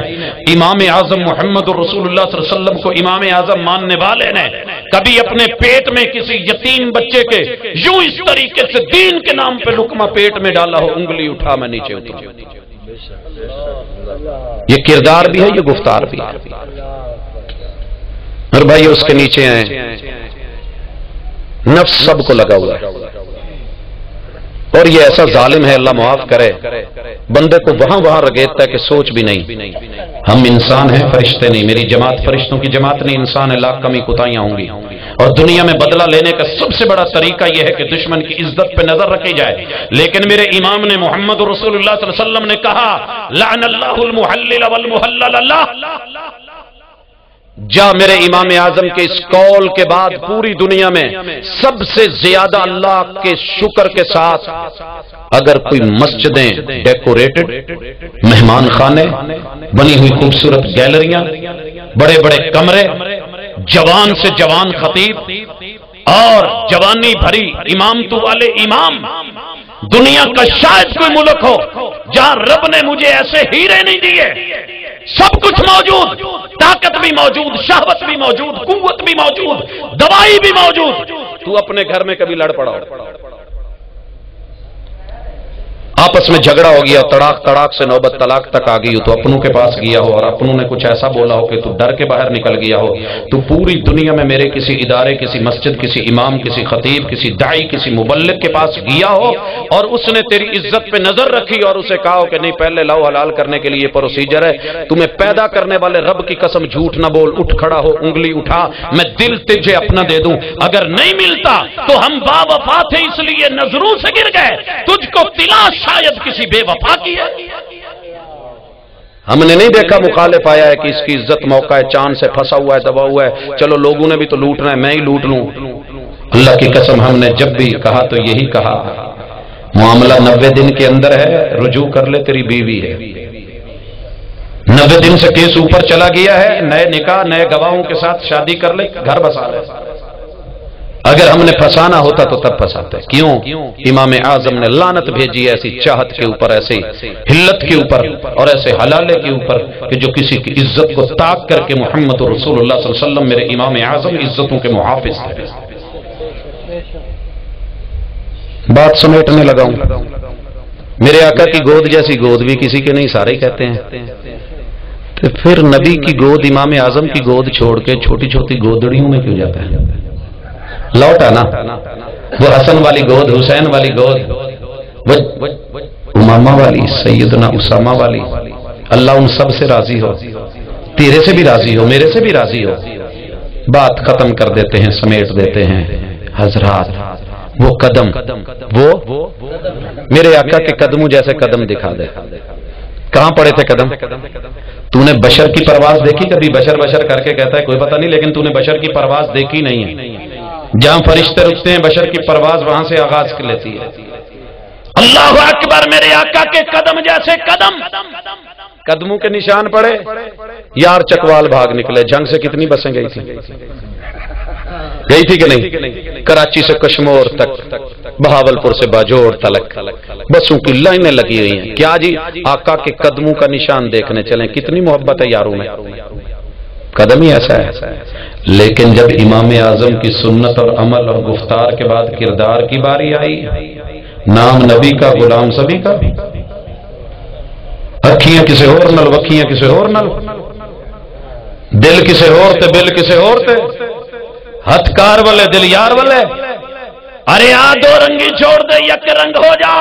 امام اعظم محمد رسول اللہ صلی اللہ علیہ وسلم کو امام اعظم ماننے والے نے کبھی اپنے پیٹ میں کسی یتیم بچے کے یوں اس طریقے سے دین کے نام پہ لقمہ پیٹ میں ڈالا ہو، انگلی اٹھا میں نیچے اترا، یہ کردار بھی ہے، یہ گفتار بھی ہے۔ اور بھائی اس کے نیچے آئیں، نفس سب کو لگا ہوا ہے، اور یہ ایسا ظالم ہے، اللہ معاف کرے، بندے کو وہاں رگیتا ہے کہ سوچ بھی نہیں۔ ہم انسان ہیں، فرشتے نہیں، میری جماعت فرشتوں کی جماعت نہیں، انسان ہے، لاکھ کمی کوتاہیاں ہوں گی، اور دنیا میں بدلہ لینے کا سب سے بڑا طریقہ یہ ہے کہ دشمن کی عزت پہ نظر رکھی جائے، لیکن میرے امام نے محمد رسول اللہ صلی اللہ علیہ وسلم نے کہا لعن اللہ المحلل والمحلل اللہ، جا میرے امام اعظم کے اس قول کے بعد پوری دنیا میں سب سے زیادہ اللہ کے شکر کے ساتھ اگر کوئی مسجدیں ڈیکوریٹڈ، مہمان خانے بنی ہوئی، خوبصورت گیلریاں، بڑے بڑے کمرے، جوان سے جوان خطیب اور جوانی بھری امامتوں والے امام، دنیا کا شاید کوئی ملک ہو جہاں رب نے مجھے ایسے ہیرے نہیں دیے، سب کچھ موجود، طاقت بھی موجود، شہوت بھی موجود، قوت بھی موجود، دوائی بھی موجود، تو اپنے گھر میں کبھی لڑ پڑا ہو، آپس میں جھگڑا ہو گیا، تڑاک سے نوبت طلاق تک آ گئی ہو، تو اپنوں کے پاس گیا ہو اور اپنوں نے کچھ ایسا بولا ہو کہ تو ڈر کے باہر نکل گیا ہو، تو پوری دنیا میں میرے کسی ادارے، کسی مسجد، کسی امام، کسی خطیب، کسی داعی، کسی مبلغ کے پاس گیا ہو اور اس نے تیری عزت پہ نظر رکھی اور اسے کہا ہو کہ نہیں پہلے لاؤ حلال کرنے کے لیے پروسیجر ہے، تمہیں پیدا کرنے والے رب کی قسم جھوٹ نہ بول، اٹھ کھڑا ہو، انگلی اٹھا، میں دل تجھے اپنا دے دوں، اگر نہیں ملتا تو ہم با وفا تھے اس لیے نظروں سے گر گئے، تجھ کو تلاش شاید کسی بے وفا کی ہے، ہم نے نہیں دیکھا مخالف آیا ہے کہ اس کی عزت موقع ہے، چاند سے پھنسا ہوا ہے، دبا ہوا ہے، چلو لوگوں نے بھی تو لوٹنا ہے، میں ہی لوٹ لوں، اللہ کی قسم ہم نے جب بھی کہا تو یہی کہا، معاملہ 90 دن کے اندر ہے، رجوع کر لے، تیری بیوی ہے، 90 دن سے کیس اوپر چلا گیا ہے، نئے نکاح، نئے گواہوں کے ساتھ شادی کر لے، گھر بسا لے، اگر ہم نے پھنسانا ہوتا تو تب پھنساتے. کیوں؟ امام اعظم نے لعنت بھیجی ایسی چاہت کے اوپر، ایسی حلت کے اوپر اور ایسے حلالے کے اوپر کہ جو کسی کی عزت کو طاق کر کے محمد رسول اللہ صلی اللہ علیہ وسلم میرے امام اعظم عزتوں کے محافظ تھے. بات سمیٹنے لگا ہوں. میرے آقا کی گود جیسی گود بھی کسی کے نہیں، سارے ہی کہتے ہیں. تو پھر نبی کی گود، امام اعظم کی گود چھوڑ کے چھوٹی چھوٹی گودڑیوں میں کیوں جاتا ہے؟ لوٹا نا وہ حسن والی گود، حسین والی گود، وہ امامہ والی، سیدنا اسامہ والی. اللہ ان سب سے راضی ہو، تیرے سے بھی راضی ہو، میرے سے بھی راضی ہو. بات ختم کر دیتے ہیں، سمیٹ دیتے ہیں. حضرات وہ قدم، وہ میرے آقا کے قدموں جیسے قدم دکھا دے. کہاں پڑے تھے قدم؟ تو نے بشر کی پرواز دیکھی کبھی؟ بشر بشر کر کے کہتا ہے کوئی پتہ نہیں، لیکن تو نے بشر کی پرواز دیکھی نہیں ہے. جہاں فرشتے رکتے ہیں بشر کی پرواز وہاں سے آغاز کر لیتی ہے. اللہ اکبر! میرے آقا کے قدم جیسے قدم، قدموں کے نشان پڑے. یار چکوال بھاگ نکلے. جنگ سے کتنی بسیں گئی تھی کہ نہیں؟ کراچی سے کشمور تک، بہاول پور سے باجوڑ تلک بسوں کی لائنیں لگی ہوئی ہیں. کیا جی؟ آقا کے قدموں کا نشان دیکھنے چلیں. کتنی محبت ہے یاروں میں. قدم ہی ایسا ہے. لیکن جب امام اعظم کی سنت اور عمل اور گفتار کے بعد کردار کی باری آئی، نام نبی کا، غلام سبھی کا، اکھیاں کسے اور نل، وکھیاں کسے اور نل، دل کسے اور تے، بل کسے اور تے، ہتھ کار والے دل یار والے. ارے آ دو رنگی چھوڑ دے، یک رنگ ہو جا.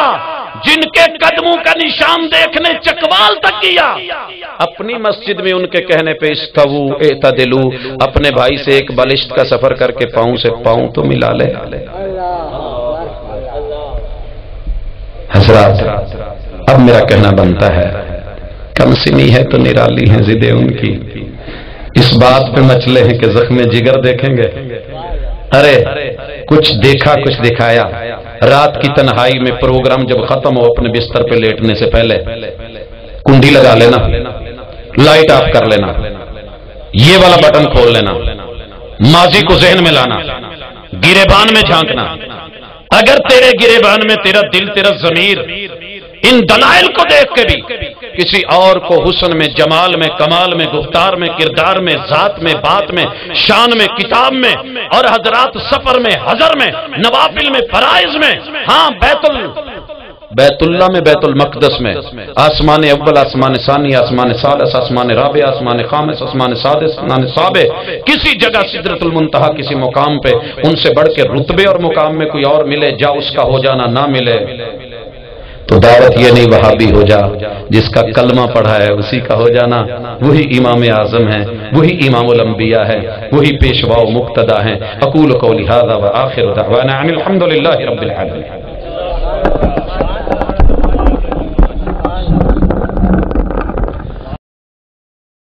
جن کے قدموں کا نشان دیکھنے چکوال تک کیا، اپنی مسجد میں ان کے کہنے پہ استوو اعتدلو، اپنے بھائی سے ایک بالشت کا سفر کر کے پاؤں سے پاؤں تو ملا لے. حضرات اب میرا کہنا بنتا ہے، کم سنی ہے تو نرالی ہیں ضدیں ان کی. اس بات پہ مچلے ہیں کہ زخم جگر دیکھیں گے. ارے کچھ دیکھا کچھ دکھایا. رات کی تنہائی میں پروگرام جب ختم ہو، اپنے بستر پہ لیٹنے سے پہلے کنڈی لگا لینا، لائٹ آف کر لینا، یہ والا بٹن کھول لینا، ماضی کو ذہن میں لانا، گریبان میں جھانکنا. اگر تیرے گریبان میں تیرا دل، تیرا ضمیر ان دلائل کو دیکھ کے بھی کسی اور کو حسن میں، جمال میں، کمال میں، گفتار میں، کردار میں، ذات میں، بات میں، شان میں، کتاب میں، اور حضرات سفر میں، حضر میں، نوافل میں، فرائض میں، ہاں بیت اللہ میں، بیت المقدس میں، آسمان اول، آسمان ثانی، آسمان ثالث، آسمان رابع، آسمان خامس، آسمان سادس، آسمان سابع، کسی جگہ سدرۃ المنتہا، کسی مقام پہ ان سے بڑھ کے رتبے اور مقام میں کوئی اور ملے، جا اس کا ہو جانا، نہ ملے تو دعوت یہ نہیں وہابی ہو جا. جس کا کلمہ پڑھا ہے اسی کا ہو جانا. وہی امام اعظم ہے، وہی امام الانبیاء ہے، وہی پیشوا و مقتدا ہیں. اقول قولی ھذا وآخر دعوانا ان الحمد للہ رب العالمین.